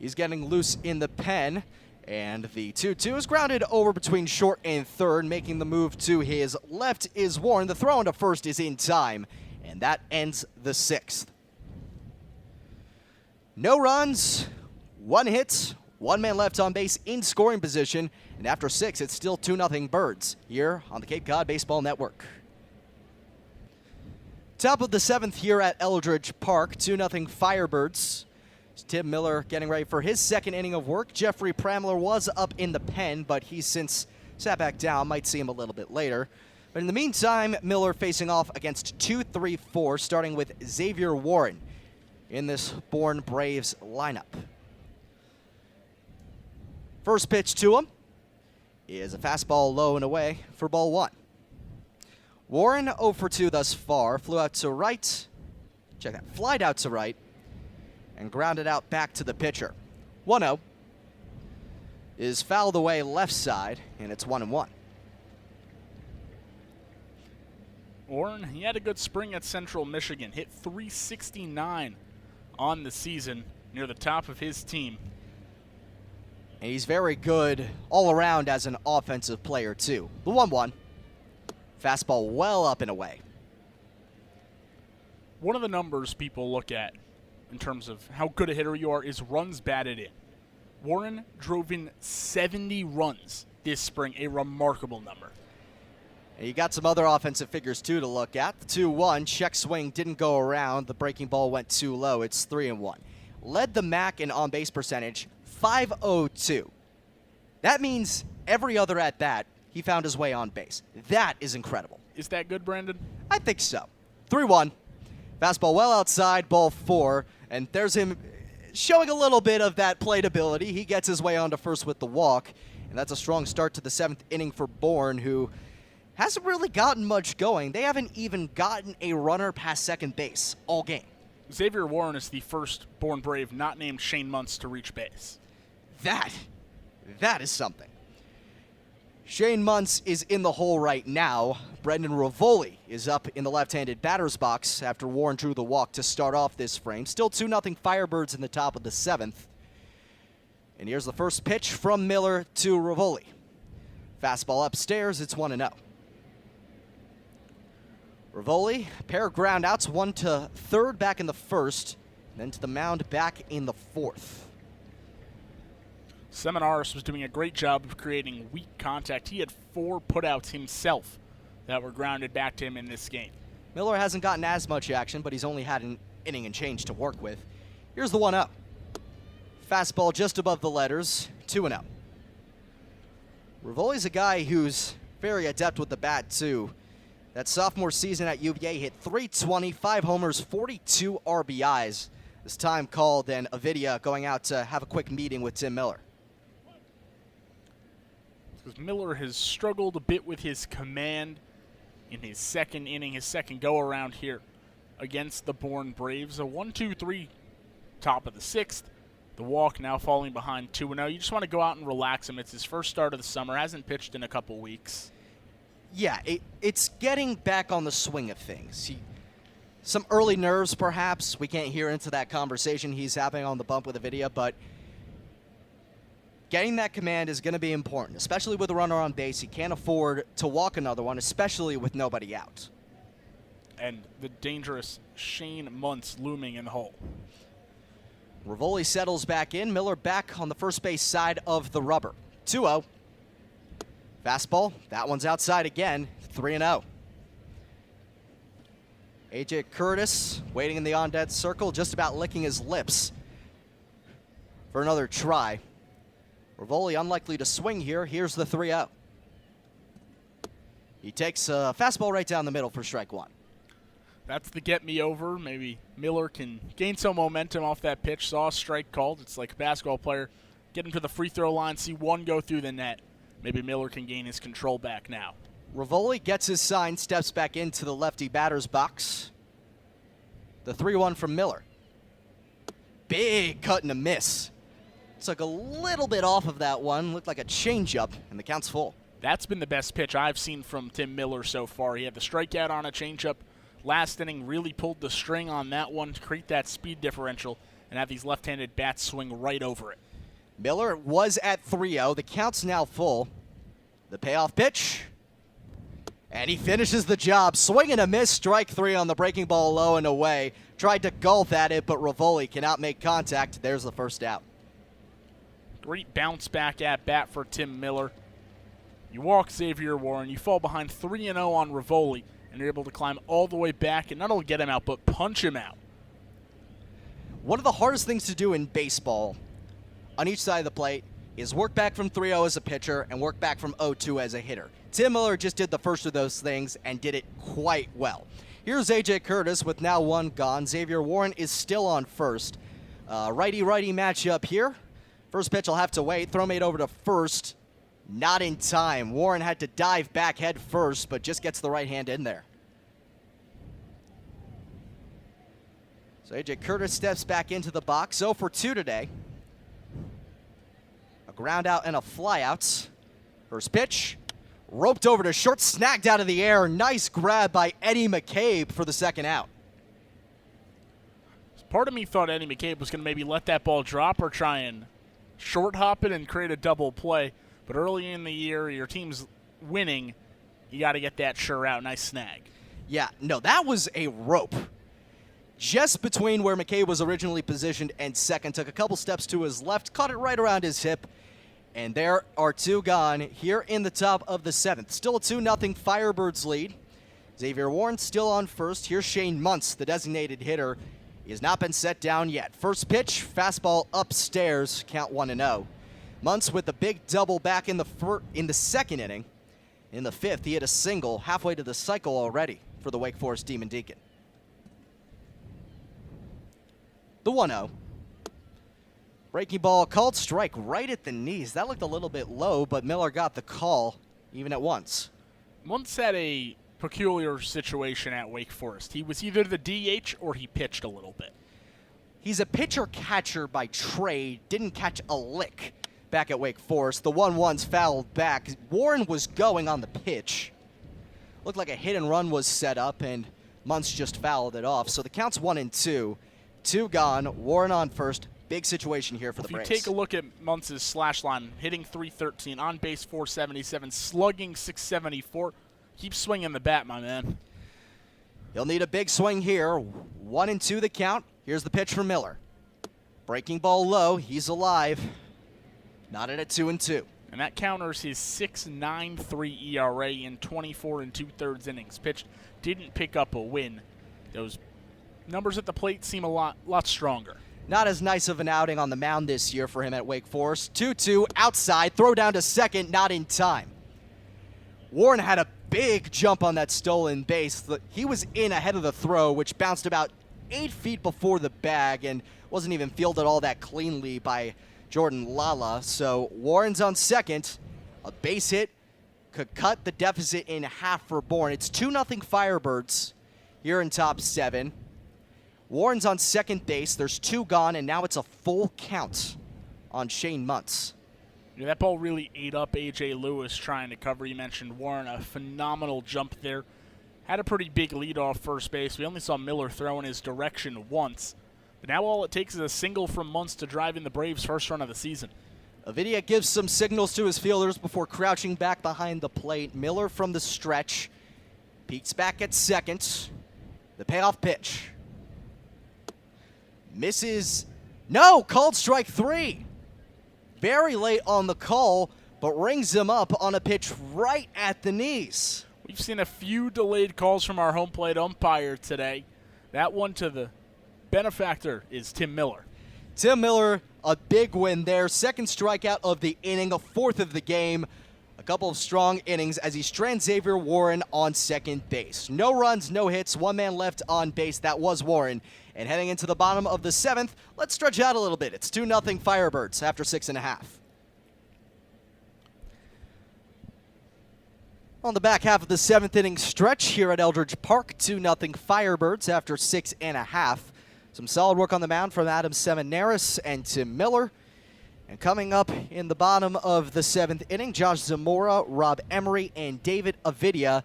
He's getting loose in the pen, and the 2-2 is grounded over between short and third, making the move to his left is Warren. The throw into first is in time, and that ends the sixth. No runs, 1 hit, One man left on base in scoring position, and after 6, it's still 2-0 Birds here on the Cape Cod Baseball Network. Top of the 7th here at Eldridge Park, 2-0 Firebirds. Tim Miller getting ready for his second inning of work. Jeffrey Tramell was up in the pen, but he's since sat back down. Might see him a little bit later. But in the meantime, Miller facing off against 2-3-4, starting with Xavier Warren in this Bourne Braves lineup. First pitch to him is a fastball low and away for ball 1. Warren 0 for 2 thus far. Flew out to right. Check that. Flied out to right. And grounded out back to the pitcher. 1-0 is fouled away left side, and it's 1-1. Warren, he had a good spring at Central Michigan. Hit .369 on the season, near the top of his team. And he's very good all around as an offensive player, too. The 1-1. Fastball well up and away. One of the numbers people look at in terms of how good a hitter you are is runs batted in. Warren drove in 70 runs this spring, a remarkable number. And you got some other offensive figures, too, to look at. The 2-1, check swing didn't go around. The breaking ball went too low. It's 3-1. Led the MAC in on-base percentage, .502. That means every other at-bat, he found his way on base. That is incredible. Is that good, Brandon? I think so. 3-1. Fastball well outside, ball 4. And there's him showing a little bit of that plate ability. He gets his way onto first with the walk. And that's a strong start to the 7th inning for Bourne, who hasn't really gotten much going. They haven't even gotten a runner past second base all game. Xavier Warren is the first Bourne Brave not named Shane Muntz to reach base. That is something. Shane Muntz is in the hole right now. Brendan Rivoli is up in the left-handed batter's box after Warren drew the walk to start off this frame. Still 2-0 Firebirds in the top of the 7th. And here's the first pitch from Miller to Rivoli. Fastball upstairs, it's 1-0. Rivoli, pair of ground outs, 1 to third back in the 1st, then to the mound back in the 4th. Seminaris was doing a great job of creating weak contact. He had 4 putouts himself that were grounded back to him in this game. Miller hasn't gotten as much action, but he's only had an inning and change to work with. Here's the 1-0. Fastball just above the letters, 2-0. Rivoli's a guy who's very adept with the bat, too. That sophomore season at UVA hit .320, 5 homers, 42 RBIs. This time called and Avidia going out to have a quick meeting with Tim Miller. Because Miller has struggled a bit with his command in his second inning, his second go-around here against the Bourne Braves. A 1-2-3 top of the 6th. The walk now falling behind 2-0. You just want to go out and relax him. It's his first start of the summer. Hasn't pitched in a couple weeks. Yeah, it's getting back on the swing of things. Some early nerves, perhaps. We can't hear into that conversation he's having on the bump with Avidia, but getting that command is going to be important, especially with a runner on base. He can't afford to walk another one, especially with nobody out. And the dangerous Shane Muntz looming in the hole. Rivoli settles back in. Miller back on the first base side of the rubber. 2-0. Fastball. That one's outside again. 3-0. A.J. Curtis waiting in the on-dead circle, just about licking his lips for another try. Rivoli unlikely to swing here. Here's the 3-0. He takes a fastball right down the middle for strike 1. That's the get me over. Maybe Miller can gain some momentum off that pitch. Saw a strike called. It's like a basketball player. Get him to the free throw line, see one go through the net. Maybe Miller can gain his control back now. Rivoli gets his sign, steps back into the lefty batter's box. The 3-1 from Miller. Big cut and a miss. Took a little bit off of that one. Looked like a changeup, and the count's full. That's been the best pitch I've seen from Tim Miller so far. He had the strikeout on a changeup. Last inning really pulled the string on that one to create that speed differential and have these left-handed bats swing right over it. Miller was at 3-0. The count's now full. The payoff pitch. And he finishes the job. Swing and a miss. Strike 3 on the breaking ball low and away. Tried to golf at it, but Rivoli cannot make contact. There's the first out. Great bounce back at bat for Tim Miller. You walk Xavier Warren, you fall behind 3-0 on Rivoli, and you're able to climb all the way back and not only get him out, but punch him out. One of the hardest things to do in baseball on each side of the plate is work back from 3-0 as a pitcher and work back from 0-2 as a hitter. Tim Miller just did the first of those things and did it quite well. Here's A.J. Curtis with now one gone. Xavier Warren is still on first. Righty-righty matchup here. First pitch will have to wait. Throw made over to first. Not in time. Warren had to dive back head first, but just gets the right hand in there. So A.J. Curtis steps back into the box. 0 for 2 today. A ground out and a fly out. First pitch. Roped over to short, snagged out of the air. Nice grab by Eddie Mccabe for the second out. Part of me thought Eddie Mccabe was going to maybe let that ball drop or try and short hop it and create a double play. But early in the year, your team's winning. You got to get that sure out. Nice snag. Yeah, no, that was a rope. Just between where Mccabe was originally positioned and second. Took a couple steps to his left, caught it right around his hip. And there are 2 gone here in the top of the 7th. Still a 2-0 Firebirds lead. Xavier Warren still on first. Here's Shane Muntz, the designated hitter. He has not been set down yet. First pitch, fastball upstairs, count 1-0. Muntz with the big double back in the second inning. In the 5th, he hit a single halfway to the cycle already for the Wake Forest Demon Deacon. The 1-0. Breaking ball called, strike right at the knees. That looked a little bit low, but Miller got the call even at once. Muntz had a peculiar situation at Wake Forest. He was either the DH or he pitched a little bit. He's a pitcher-catcher by trade, didn't catch a lick back at Wake Forest. The 1-1's fouled back. Warren was going on the pitch. Looked like a hit and run was set up, and Muntz just fouled it off. So the count's 1-2. 2 gone, Warren on first. Big situation here for the Braves. If you take a look at Muntz's slash line, hitting .313, on base .477, slugging .674. Keep swinging the bat, my man. He'll need a big swing here. 1-2 the count. Here's the pitch from Miller. Breaking ball low. He's alive. Knotted at 2-2. And that counters his 6.93 ERA in 24 2/3 innings pitched. Didn't pick up a win. Those numbers at the plate seem a lot stronger. Not as nice of an outing on the mound this year for him at Wake Forest. 2-2 outside. Throw down to second. Not in time. Warren had a big jump on that stolen base. He was in ahead of the throw, which bounced about 8 feet before the bag and wasn't even fielded all that cleanly by Jordan Lala. So Warren's on second. A base hit could cut the deficit in half for Bourne. It's 2-0 Firebirds here in top 7. Warren's on second base. There's 2 gone, and now it's a full count on Shane Muntz. Yeah, that ball really ate up A.J. Lewis trying to cover. You mentioned Warren, a phenomenal jump there. Had a pretty big lead off first base. We only saw Miller throw in his direction once. But now all it takes is a single from Muntz to drive in the Braves' first run of the season. Avidia gives some signals to his fielders before crouching back behind the plate. Miller from the stretch. Peeks back at second. The payoff pitch. Misses. No! Called strike 3. Very late on the call, but rings him up on a pitch right at the knees. We've seen a few delayed calls from our home plate umpire today. That one to the benefactor is Tim Miller. Tim Miller, a big win there. Second strikeout of the inning, a 4th of the game. A couple of strong innings as he strands Xavier Warren on second base. No runs, no hits, 1 man left on base. That was Warren. And heading into the bottom of the 7th, let's stretch out a little bit. It's 2-0 Firebirds after 6.5. On the back half of the 7th inning stretch here at Eldridge Park, 2-0 Firebirds after 6.5. Some solid work on the mound from Adam Seminaris and Tim Miller. And coming up in the bottom of the 7th inning, Josh Zamora, Rob Emery, and David Avidia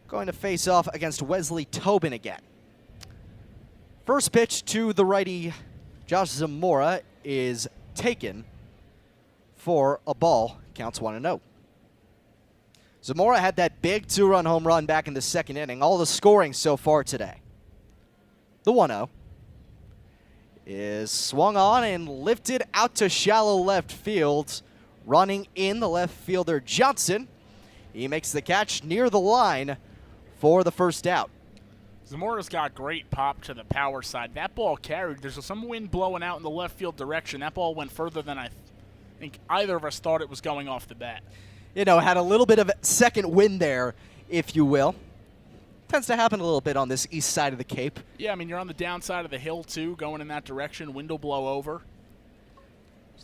going to face off against Wesley Tobin again. First pitch to the righty, Josh Zamora, is taken for a ball. Counts 1-0. Zamora had that big 2-run home run back in the 2nd inning. All the scoring so far today. The 1-0. is swung on and lifted out to shallow left field. Running in the left fielder, Johnson. He makes the catch near the line for the first out. Zamora's got great pop to the power side. That ball carried. There's some wind blowing out in the left field direction. That ball went further than I think either of us thought it was going off the bat. You know, had a little bit of second wind there, if you will. Tends to happen a little bit on this east side of the Cape. Yeah, I mean, you're on the downside of the hill, too, going in that direction. Wind will blow over.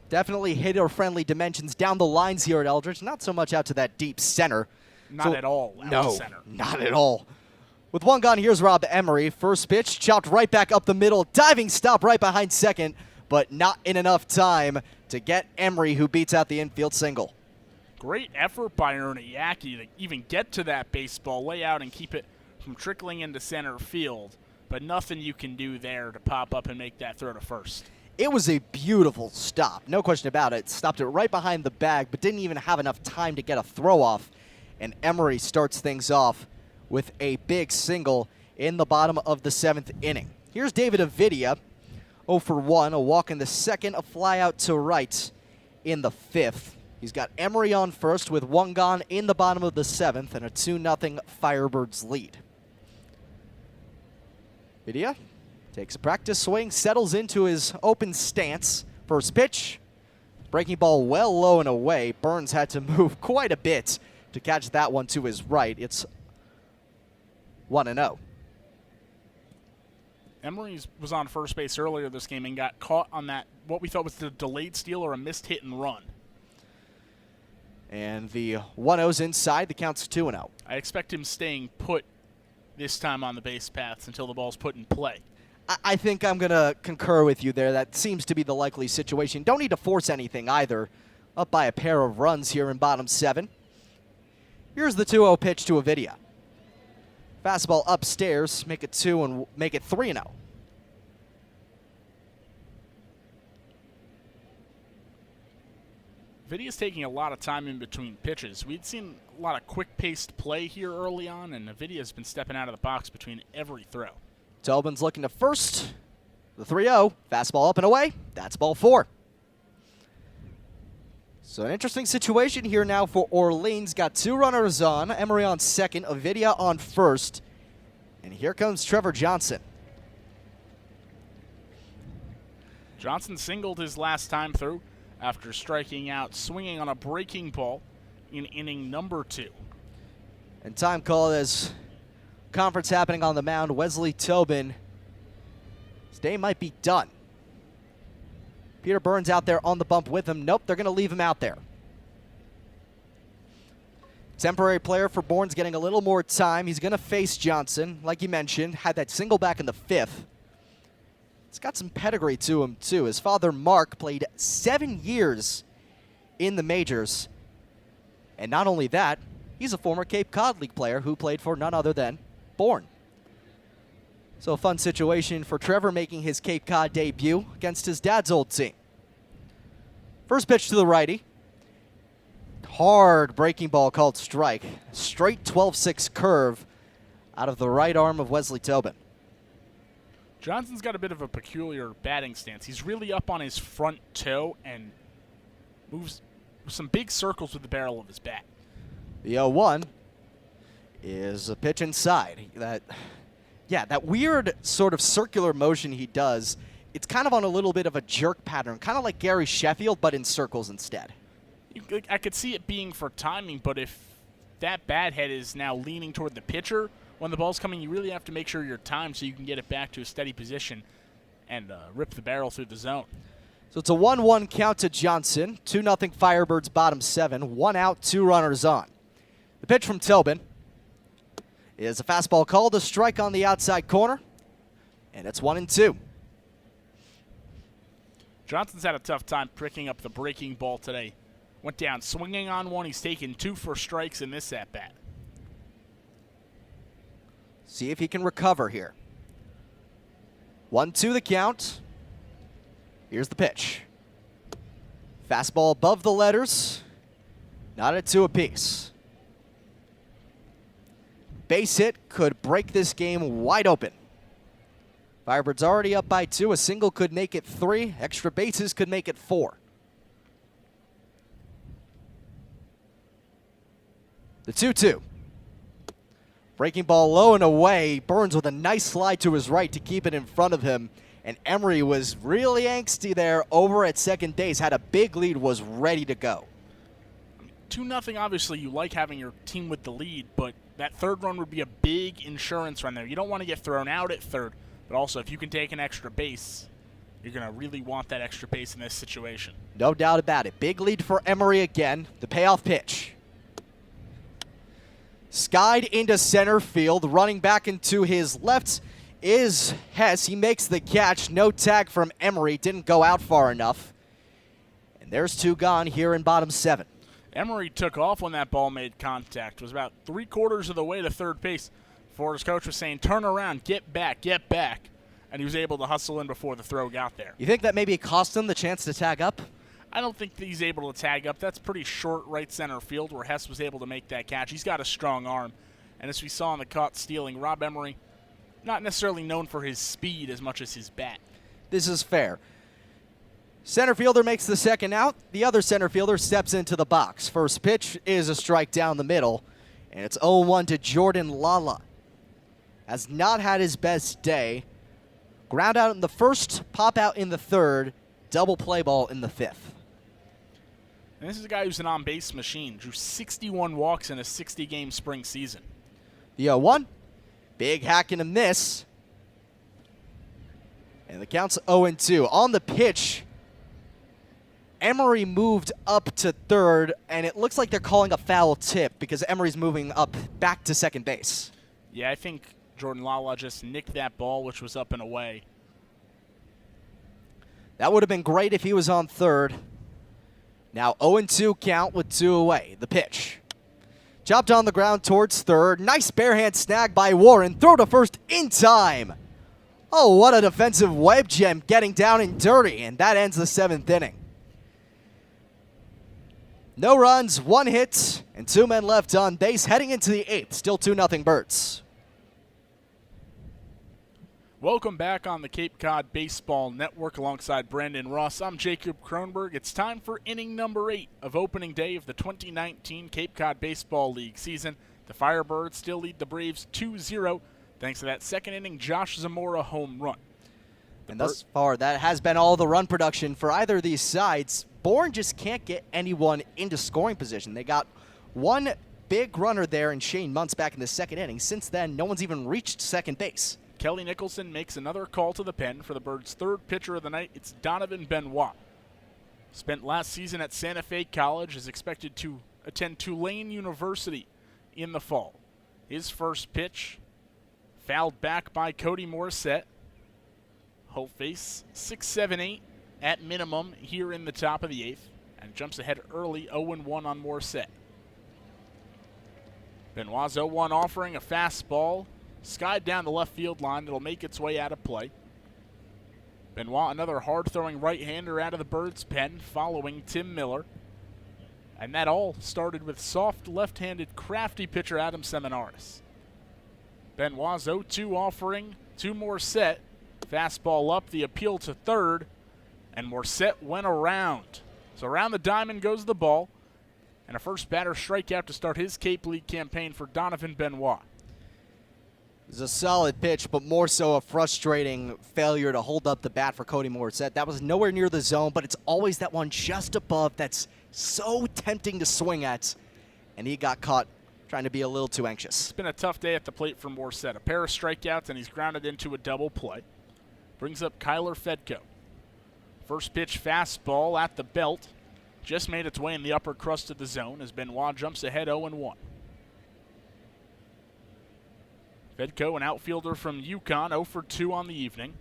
Definitely hitter-friendly dimensions down the lines here at Eldridge. Not so much out to that deep center. Not at all out to center. Not at all. With one gone, here's Rob Emery. First pitch, chopped right back up the middle. Diving stop right behind second, but not in enough time to get Emery, who beats out the infield single. Great effort by Erniaki to even get to that baseball, lay out and keep it from trickling into center field, but nothing you can do there to pop up and make that throw to first. It was a beautiful stop, no question about it. Stopped it right behind the bag, but didn't even have enough time to get a throw off. And Emery starts things off with a big single in the bottom of the 7th inning. Here's David Avidia, 0 for 1, a walk in the 2nd, a fly out to right in the 5th. He's got Emery on first with one gone in the bottom of the 7th and a 2-0 Firebirds lead. Avidia takes a practice swing, settles into his open stance. First pitch, breaking ball well low and away. Burns had to move quite a bit to catch that one to his right. It's 1-0. Emery was on first base earlier this game and got caught on that, what we thought was the delayed steal or a missed hit and run. And the 1-0's inside. The count's 2-0. I expect him staying put this time on the base paths until the ball's put in play. I think I'm going to concur with you there. That seems to be the likely situation. Don't need to force anything either. Up by a pair of runs here in bottom 7. Here's the 2-0 pitch to Avidia. Fastball upstairs, make it 2 and make it 3-0. Avidia's taking a lot of time in between pitches. We'd seen a lot of quick-paced play here early on, and Avidia's been stepping out of the box between every throw. Tobin's looking to first. The 3-0. Fastball up and away. That's ball 4. So an interesting situation here now for Orleans. Got 2 runners on. Emery on second. Avidia on first. And here comes Trevor Johnson. Johnson singled his last time through after striking out, swinging on a breaking ball in inning number 2. And time called as conference happening on the mound. Wesley Tobin. His day might be done. Peter Burns out there on the bump with him. Nope, they're going to leave him out there. Temporary player for Bourne's getting a little more time. He's going to face Johnson, like you mentioned. Had that single back in the 5th. It's got some pedigree to him, too. His father, Mark, played 7 years in the majors. And not only that, he's a former Cape Cod League player who played for none other than Bourne. So a fun situation for Trevor making his Cape Cod debut against his dad's old team. First pitch to the righty. Hard breaking ball called strike. Straight 12-6 curve out of the right arm of Wesley Tobin. Johnson's got a bit of a peculiar batting stance. He's really up on his front toe and moves some big circles with the barrel of his bat. The 0-1 is a pitch inside. That weird sort of circular motion he does, it's kind of on a little bit of a jerk pattern, kind of like Gary Sheffield, but in circles instead. I could see it being for timing, but if that bat head is now leaning toward the pitcher, when the ball's coming, you really have to make sure you're timed so you can get it back to a steady position and rip the barrel through the zone. So it's a 1-1 count to Johnson. 2-0 Firebirds bottom 7. 1 out, 2 runners on. The pitch from Tobin is a fastball called a strike on the outside corner, and it's 1-2. Johnson's had a tough time picking up the breaking ball today. Went down swinging on one. He's taken 2 for strikes in this at-bat. See if he can recover here. 1-2 the count. Here's the pitch. Fastball above the letters. Not at 2 apiece. Base hit could break this game wide open. Firebirds already up by 2. A single could make it 3. Extra bases could make it 4. The 2-2. Breaking ball low and away. Burns with a nice slide to his right to keep it in front of him. And Emery was really angsty there over at second base. Had a big lead, was ready to go. 2-0, obviously you like having your team with the lead, but that third run would be a big insurance run there. You don't want to get thrown out at third, but also if you can take an extra base, you're going to really want that extra base in this situation. No doubt about it. Big lead for Emery again. The payoff pitch. Skied into center field. Running back into his left is Hess. He makes the catch. No tag from Emery. Didn't go out far enough. And there's 2 gone here in bottom 7. Emery took off when that ball made contact. Was about 3/4 of the way to third base before his coach was saying, turn around, get back, get back. And he was able to hustle in before the throw got there. You think that maybe cost him the chance to tag up? I don't think that he's able to tag up. That's pretty short right center field where Hess was able to make that catch. He's got a strong arm. And as we saw in the caught stealing, Rob Emery, not necessarily known for his speed as much as his bat. This is fair. Center fielder makes the second out. The other center fielder steps into the box. First pitch is a strike down the middle. And it's 0-1 to Jordan Lala. Has not had his best day. Ground out in the first, pop out in the third, double play ball in the 5th. And this is a guy who's an on-base machine. Drew 61 walks in a 60-game spring season. The 0-1. Big hack and a miss. And the count's 0-2. On the pitch, Emery moved up to third, and it looks like they're calling a foul tip because Emery's moving up back to second base. Yeah, I think Jordan Lala just nicked that ball, which was up and away. That would have been great if he was on third. Now 0-2 count with 2 away. The pitch. Chopped on the ground towards third. Nice barehand snag by Warren. Throw to first in time. Oh, what a defensive web gem getting down and dirty. And that ends the 7th inning. No runs, 1 hit, and 2 men left on base heading into the 8th. Still 2-0 Birds. Welcome back on the Cape Cod Baseball Network alongside Brandon Ross. I'm Jacob Kronberg. It's time for inning number 8 of opening day of the 2019 Cape Cod Baseball League season. The Firebirds still lead the Braves 2-0 thanks to that second inning Josh Zamora home run. And thus far, that has been all the run production for either of these sides. Bourne just can't get anyone into scoring position. They got one big runner there in Shane Muntz back in the second inning. Since then, no one's even reached second base. Kelly Nicholson makes another call to the pen for the Birds' third pitcher of the night. It's Donovan Benoit. Spent last season at Santa Fe College, is expected to attend Tulane University in the fall. His first pitch, fouled back by Cody Morissette. He'll face 6-7-8 at minimum here in the top of the 8th, and jumps ahead early 0-1 on Morissette. Benoit's 0-1 offering a fastball, skied down the left field line. It'll make its way out of play. Benoit, another hard-throwing right-hander out of the Birds' pen, following Tim Miller. And that all started with soft left-handed crafty pitcher Adam Seminaris. Benoit's 0-2 offering to Morissette. Fastball up, the appeal to third, and Morissette went around. So around the diamond goes the ball, and a first batter strikeout to start his Cape League campaign for Donovan Benoit. It was a solid pitch, but more so a frustrating failure to hold up the bat for Cody Morissette. That was nowhere near the zone, but it's always that one just above that's so tempting to swing at, and he got caught trying to be a little too anxious. It's been a tough day at the plate for Morissette. A pair of strikeouts, and he's grounded into a double play. Brings up Kyler Fedko. First pitch fastball at the belt. Just made its way in the upper crust of the zone as Benoit jumps ahead 0-1. Fedko, an outfielder from UConn, 0 for 2 on the evening.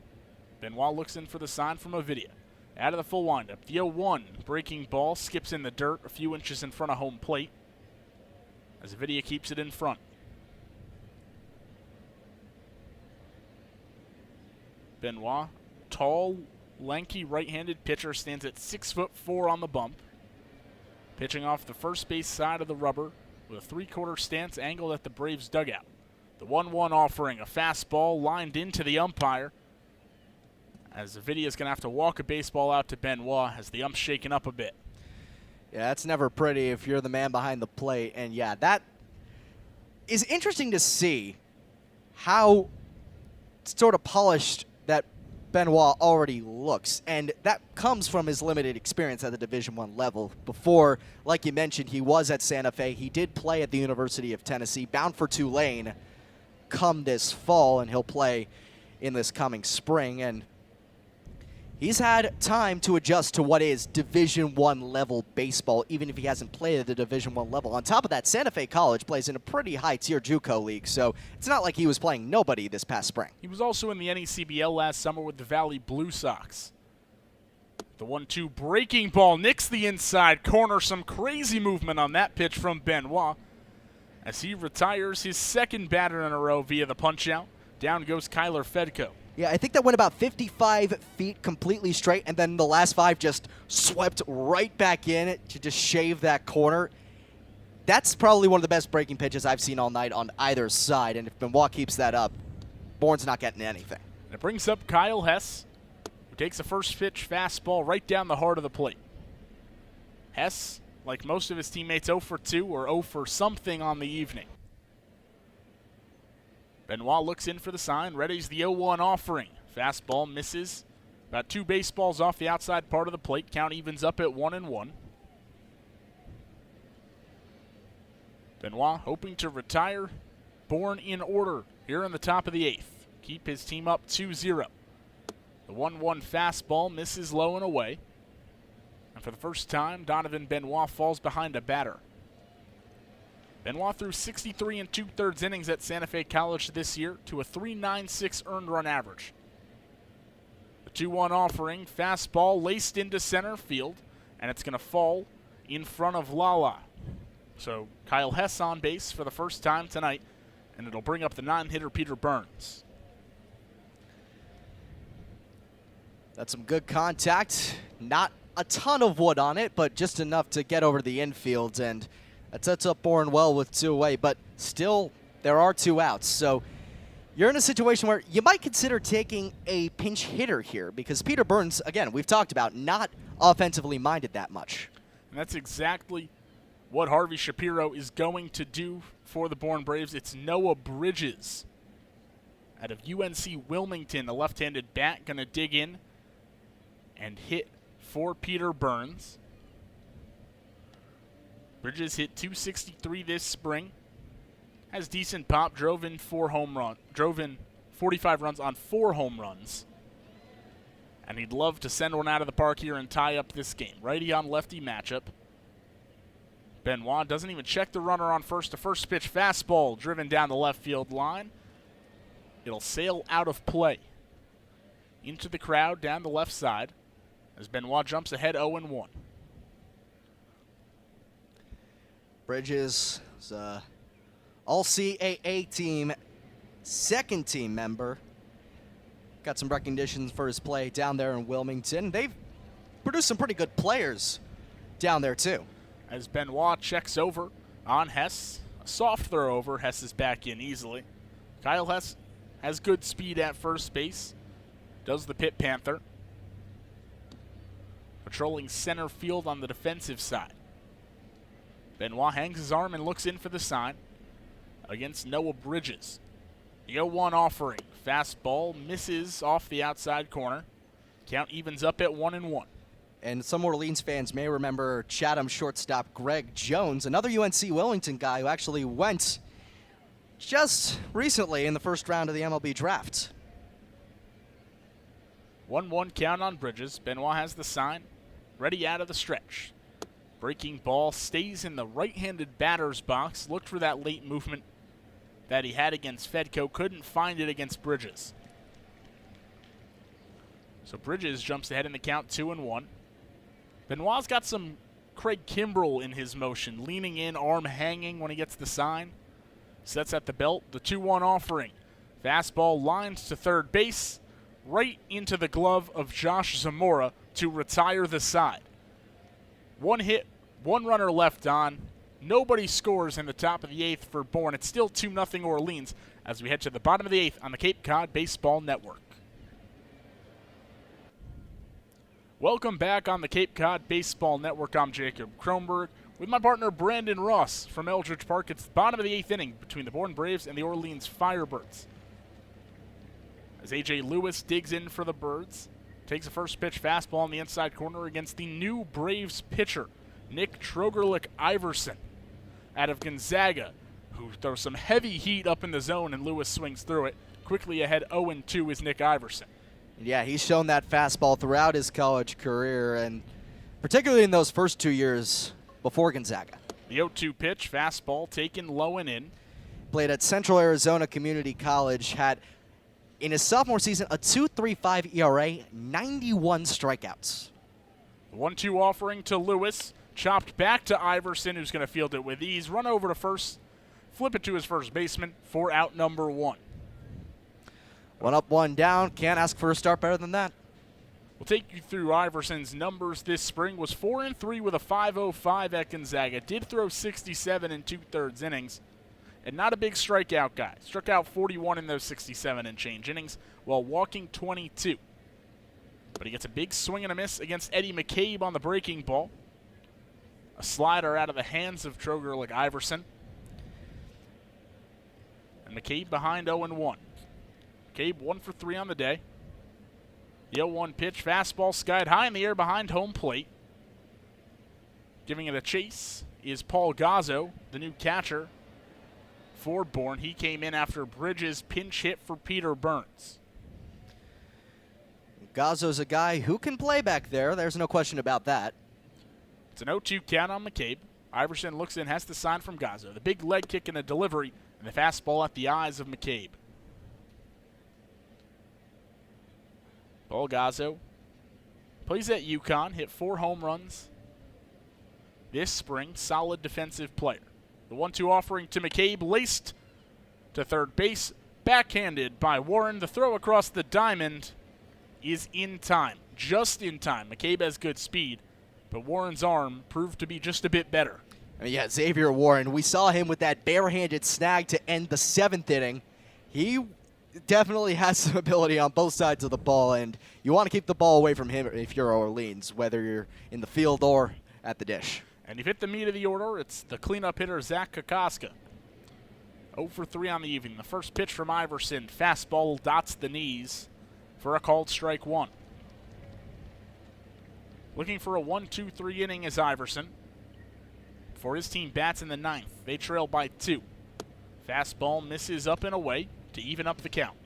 Benoit looks in for the sign from Ovidia. Out of the full windup. The 0-1 breaking ball skips in the dirt a few inches in front of home plate as Ovidia keeps it in front. Benoit, tall, lanky right-handed pitcher, stands at 6'4" on the bump. Pitching off the first base side of the rubber with a three-quarter stance angled at the Braves dugout. The 1-1 offering, a fastball lined into the umpire. as Avidia's going to have to walk a baseball out to Benoit as the ump's shaken up a bit. Yeah, that's never pretty if you're the man behind the plate. And yeah, that is interesting to see how sort of polished that Benoit already looks. And that comes from his limited experience at the Division I level. Before, like you mentioned, he was at Santa Fe. He did play at the University of Tennessee, bound for Tulane come this fall, and he'll play in this coming spring. And he's had time to adjust to what is Division I level baseball, even if he hasn't played at the Division I level. On top of that, Santa Fe College plays in a pretty high-tier JUCO league, so it's not like he was playing nobody this past spring. He was also in the NECBL last summer with the Valley Blue Sox. The 1-2 breaking ball nicks the inside corner. Some crazy movement on that pitch from Benoit as he retires his second batter in a row via the punch-out. Down goes Kyler Fedko. Yeah, I think that went about 55 feet completely straight, and then the last 5 just swept right back in to just shave that corner. That's probably one of the best breaking pitches I've seen all night on either side, and if Benoit keeps that up, Bourne's not getting anything. And it brings up Kyle Hess, who takes a first pitch fastball right down the heart of the plate. Hess, like most of his teammates, 0 for 2 or 0 for something on the evening. Benoit looks in for the sign, readies the 0-1 offering. Fastball misses. About 2 baseballs off the outside part of the plate. Count evens up at 1-1. Benoit hoping to retire. Bourne in order here in the top of the 8th. Keep his team up 2-0. The 1-1 fastball misses low and away. And for the first time, Donovan Benoit falls behind a batter. Benoit threw 63 2/3 innings at Santa Fe College this year to a 3.96 earned run average. The 2-1 offering, fastball laced into center field, and it's going to fall in front of Lala. So Kyle Hess on base for the first time tonight, and it'll bring up the non-hitter Peter Burns. That's some good contact. Not a ton of wood on it, but just enough to get over the infield, and that sets up Bourne well with 2 away, but still there are 2 outs. So you're in a situation where you might consider taking a pinch hitter here because Peter Burns, again, we've talked about, not offensively minded that much. And that's exactly what Harvey Shapiro is going to do for the Bourne Braves. It's Noah Bridges out of UNC Wilmington, the left-handed bat, going to dig in and hit for Peter Burns. Bridges hit .263 this spring. Has decent pop. Drove in 45 runs on 4 home runs. And he'd love to send one out of the park here and tie up this game. Righty on lefty matchup. Benoit doesn't even check the runner on first. A first pitch fastball driven down the left field line. It'll sail out of play. Into the crowd down the left side as Benoit jumps ahead 0-1. Bridges is a All-CAA team, second team member. Got some recognition for his play down there in Wilmington. They've produced some pretty good players down there too. As Benoit checks over on Hess. A soft throw over. Hess is back in easily. Kyle Hess has good speed at first base. Does the Pit Panther. Patrolling center field on the defensive side. Benoit hangs his arm and looks in for the sign against Noah Bridges. The 0-1 offering. Fastball misses off the outside corner. Count evens up at 1-1. And some Orleans fans may remember Chatham shortstop Greg Jones, another UNC Wilmington guy who actually went just recently in the first round of the MLB draft. 1-1 count on Bridges. Benoit has the sign. Ready out of the stretch. Breaking ball stays in the right-handed batter's box. Looked for that late movement that he had against Fedko. Couldn't find it against Bridges. So Bridges jumps ahead in the count 2-1. Benoit's got some Craig Kimbrell in his motion. Leaning in, arm hanging when he gets the sign. Sets at the belt. The 2-1 offering. Fastball lines to third base. Right into the glove of Josh Zamora to retire the side. 1 hit, 1 runner left on. Nobody scores in the top of the 8th for Bourne. It's still 2-0 Orleans as we head to the bottom of the 8th on the Cape Cod Baseball Network. Welcome back on the Cape Cod Baseball Network. I'm Jacob Kronberg with my partner Brandon Ross from Eldridge Park. It's the bottom of the 8th inning between the Bourne Braves and the Orleans Firebirds. As A.J. Lewis digs in for the Birds, takes a first pitch fastball on the inside corner against the new Braves pitcher, Nick Trogerlich-Iverson, out of Gonzaga, who throws some heavy heat up in the zone and Lewis swings through it. Quickly ahead 0-2 is Nick Iverson. Yeah, he's shown that fastball throughout his college career, and particularly in those first 2 years before Gonzaga. The 0-2 pitch, fastball taken low and in. Played at Central Arizona Community College, had in his sophomore season a 2.35 ERA, 91 strikeouts. The 1-2 offering to Lewis, chopped back to Iverson, who's going to field it with ease, run over to first, flip it to his first baseman for out number 1. 1 up, 1 down. Can't ask for a start better than that. We'll take you through Iverson's numbers this spring. Was 4-3 with a 5.05 at Gonzaga. Did throw 67 in 2/3 innings. And not a big strikeout guy. Struck out 41 in those 67 and change innings while walking 22. But he gets a big swing and a miss against Eddie Mccabe on the breaking ball. A slider out of the hands of Trogerlich-Iverson. And Mccabe behind 0-1. Mccabe 1 for 3 on the day. The 0-1 pitch, fastball skied high in the air behind home plate. Giving it a chase is Paul Gazzo, the new catcher for Bourne. He came in after Bridges' pinch hit for Peter Burns. Gazzo's a guy who can play back there. There's no question about that. It's an 0-2 count on Mccabe. Iverson looks in, has the sign from Gazzo. The big leg kick and a delivery, and the fastball at the eyes of Mccabe. Paul Gazzo plays at UConn, hit 4 home runs this spring. Solid defensive player. The 1-2 offering to Mccabe, laced to third base, backhanded by Warren. The throw across the diamond is in time, just in time. Mccabe has good speed, but Warren's arm proved to be just a bit better. Yeah, Xavier Warren, we saw him with that barehanded snag to end the 7th inning. He definitely has some ability on both sides of the ball, and you want to keep the ball away from him if you're Orleans, whether you're in the field or at the dish. And you've hit the meat of the order. It's the cleanup hitter, Zach Kokoska. 0 for 3 on the evening. The first pitch from Iverson. Fastball dots the knees for a called strike 1. Looking for a 1-2-3 inning is Iverson. For his team bats in the 9th. They trail by 2. Fastball misses up and away to even up the count.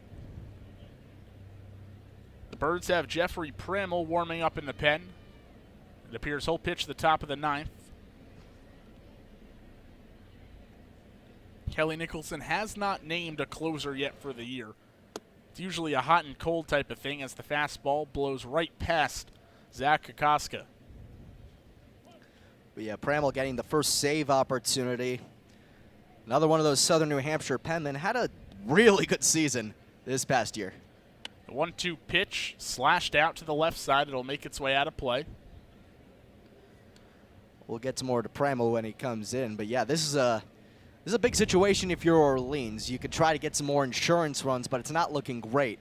The Birds have Jeffrey Tramell warming up in the pen. It appears he'll pitch the top of the 9th. Kelly Nicholson has not named a closer yet for the year. It's usually a hot and cold type of thing as the fastball blows right past Zach Kokoska. Yeah, Tramell getting the first save opportunity. Another one of those Southern New Hampshire penmen. Had a really good season this past year. The 1-2 pitch slashed out to the left side. It'll make its way out of play. We'll get some more to Tramell when he comes in. But yeah, this is a big situation if you're Orleans. You could try to get some more insurance runs, but it's not looking great.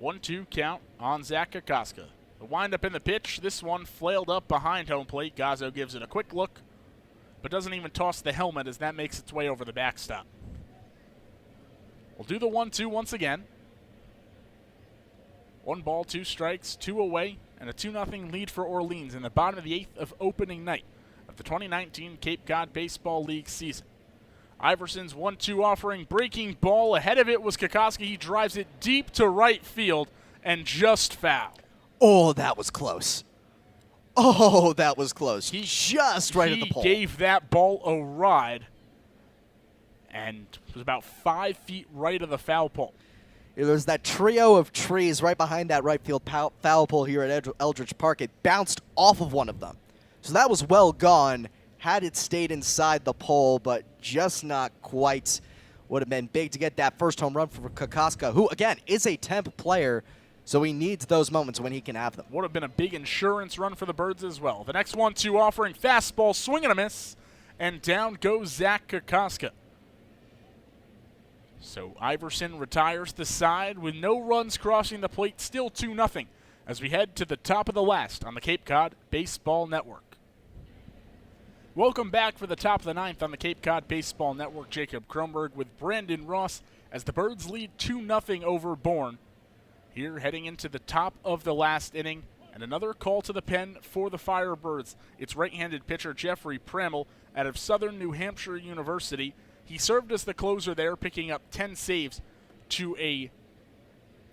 1-2 count on Zach Kokoska. The windup in the pitch. This one flailed up behind home plate. Gazzo gives it a quick look, but doesn't even toss the helmet as that makes its way over the backstop. We'll do the 1-2 once again. 1 ball, 2 strikes, 2 away, and a 2-0 lead for Orleans in the bottom of the 8th of opening night of the 2019 Cape Cod Baseball League season. Iverson's 1-2 offering, breaking ball. Ahead of it was Kokoska. He drives it deep to right field and just foul. Oh, that was close. Oh, that was close. He just right at the pole. He gave that ball a ride and was about 5 feet right of the foul pole. There's that trio of trees right behind that right field foul pole here at Eldridge Park. It bounced off of one of them. So that was well gone had it stayed inside the pole, but just not quite. Would have been big to get that first home run for Kokoska, who, again, is a temp player, so he needs those moments when he can have them. Would have been a big insurance run for the Birds as well. The next 1-2 offering, fastball, swing and a miss, and down goes Zach Kokoska. So Iverson retires the side with no runs crossing the plate, still 2-0. as we head to the top of the last on the Cape Cod Baseball Network. Welcome back for the top of the ninth on the Cape Cod Baseball Network. Jacob Kronberg with Brandon Ross as the Birds lead 2-0 over Bourne. Here heading into the top of the last inning, and another call to the pen for the Firebirds. It's right-handed pitcher Jeffrey Tramell out of Southern New Hampshire University. He served as the closer there, picking up 10 saves to a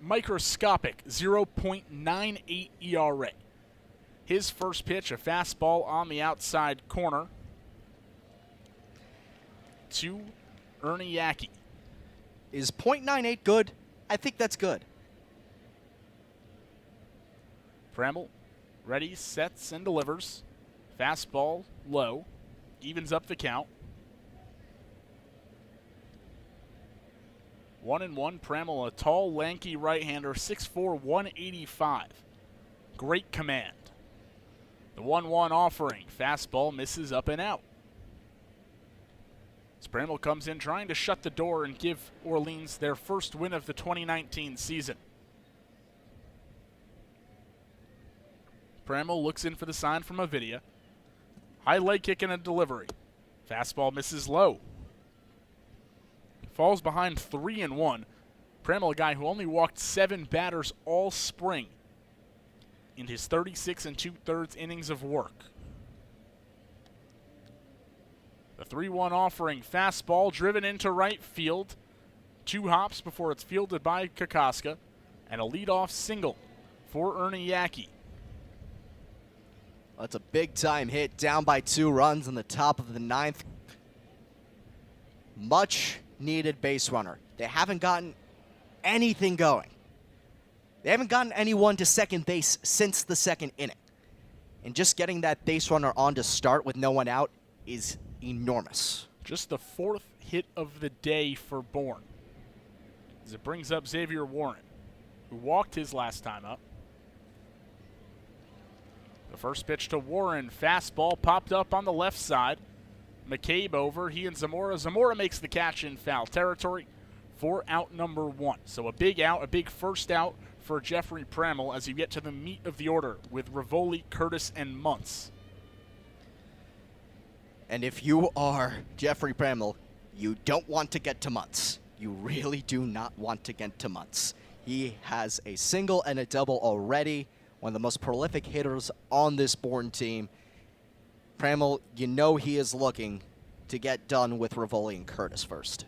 microscopic 0.98 ERA. His first pitch, a fastball on the outside corner to Ernie Yackey. Is .98 good? I think that's good. Tramell ready, sets, and delivers. Fastball low, evens up the count. 1-1. Tramell, a tall, lanky right-hander, 6'4", 185. Great command. The 1-1 offering. Fastball misses up and out. Tramell comes in trying to shut the door and give Orleans their first win of the 2019 season. Tramell looks in for the sign from Avidia. High leg kick and a delivery. Fastball misses low. Falls behind 3-1. Tramell, a guy who only walked 7 batters all spring in his 36 2/3 innings of work. The 3-1 offering. Fastball driven into right field. 2 hops before it's fielded by Kokoska. And a leadoff single for Ernie Yackey. That's a big-time hit, down by 2 runs in the top of the 9th. Much-needed base runner. They haven't gotten anything going. They haven't gotten anyone to second base since the 2nd inning. And just getting that base runner on to start with no one out is enormous. Just the 4th hit of the day for Bourne, as it brings up Xavier Warren, who walked his last time up. The first pitch to Warren, fastball popped up on the left side. Mccabe over, he and Zamora. Zamora makes the catch in foul territory for out number 1. So a big out, a big first out for Jeffrey Tramell as you get to the meat of the order with Rivoli, Curtis, and Muntz. And if you are Jeffrey Tramell, you don't want to get to Muntz. You really do not want to get to Muntz. He has a single and a double already. One of the most prolific hitters on this Bourne team. Tramell, you know he is looking to get done with Rivoli and Curtis first.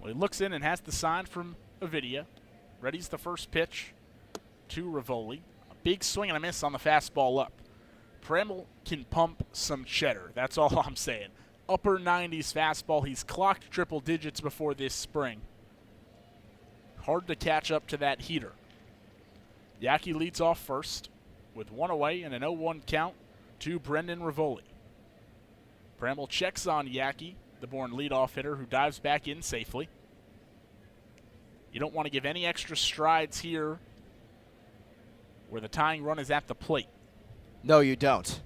Well, he looks in and has the sign from Avidia. Ready's the first pitch to Rivoli. A big swing and a miss on the fastball up. Tramell can pump some cheddar. That's all I'm saying. Upper 90s fastball. He's clocked triple digits before this spring. Hard to catch up to that heater. Yackey leads off first with 1 away and an 0-1 count to Brendan Rivoli. Tramell checks on Yackey, the Bourne leadoff hitter, who dives back in safely. You don't want to give any extra strides here where the tying run is at the plate. No, you don't.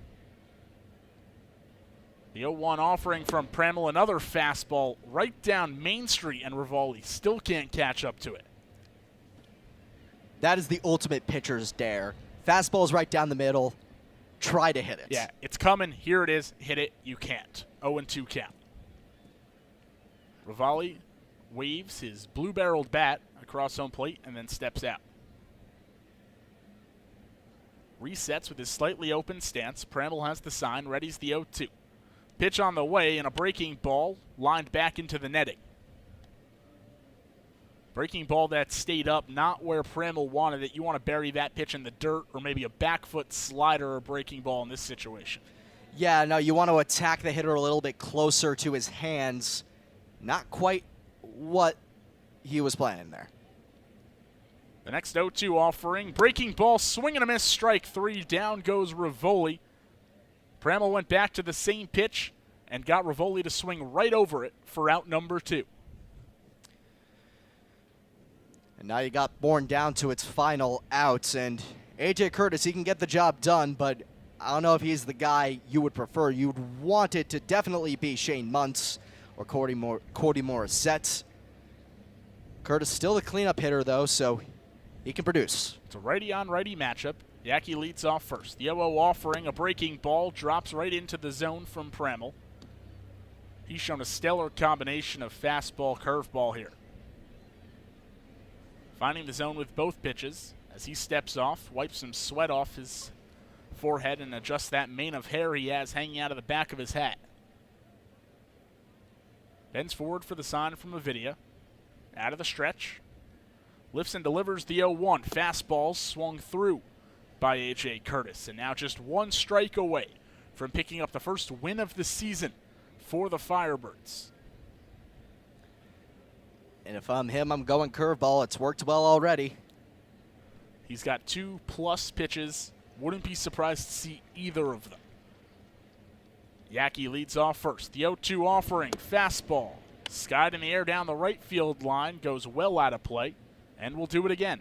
The 0-1 offering from Tramell, another fastball right down Main Street, and Rivoli still can't catch up to it. That is the ultimate pitcher's dare. Fastball's right down the middle. Try to hit it. Yeah, it's coming. Here it is. Hit it. You can't. 0-2 count. Rivoli waves his blue-barreled bat across home plate and then steps out. Resets with his slightly open stance. Tramell has the sign. Ready's the 0-2. Pitch on the way and a breaking ball lined back into the netting. Breaking ball that stayed up, not where Tramell wanted it. You want to bury that pitch in the dirt or maybe a back foot slider or breaking ball in this situation. Yeah, no, you want to attack the hitter a little bit closer to his hands. Not quite what he was planning there. The next 0-2 offering. Breaking ball, swing and a miss, strike 3. Down goes Rivoli. Tramell went back to the same pitch and got Rivoli to swing right over it for out number 2. And now you got Bourne down to its final outs, and A.J. Curtis, he can get the job done, but I don't know if he's the guy you would prefer. You would want it to definitely be Shane Muntz or Cody Morissette. Curtis still the cleanup hitter, though, so he can produce. It's a righty-on-righty matchup. Yaki leads off first. The 0-0 offering a breaking ball, drops right into the zone from Tramell. He's shown a stellar combination of fastball, curveball here. Finding the zone with both pitches as he steps off, wipes some sweat off his forehead and adjusts that mane of hair he has hanging out of the back of his hat. Bends forward for the sign from Avidia. Out of the stretch. Lifts and delivers the 0-1. Fastball swung through by A.J. Curtis. And now just one strike away from picking up the first win of the season for the Firebirds. And if I'm him, I'm going curveball. It's worked well already. He's got 2+ pitches. Wouldn't be surprised to see either of them. Yaki leads off first. The 0-2 offering. Fastball. Skied in the air down the right field line. Goes well out of play. And will do it again.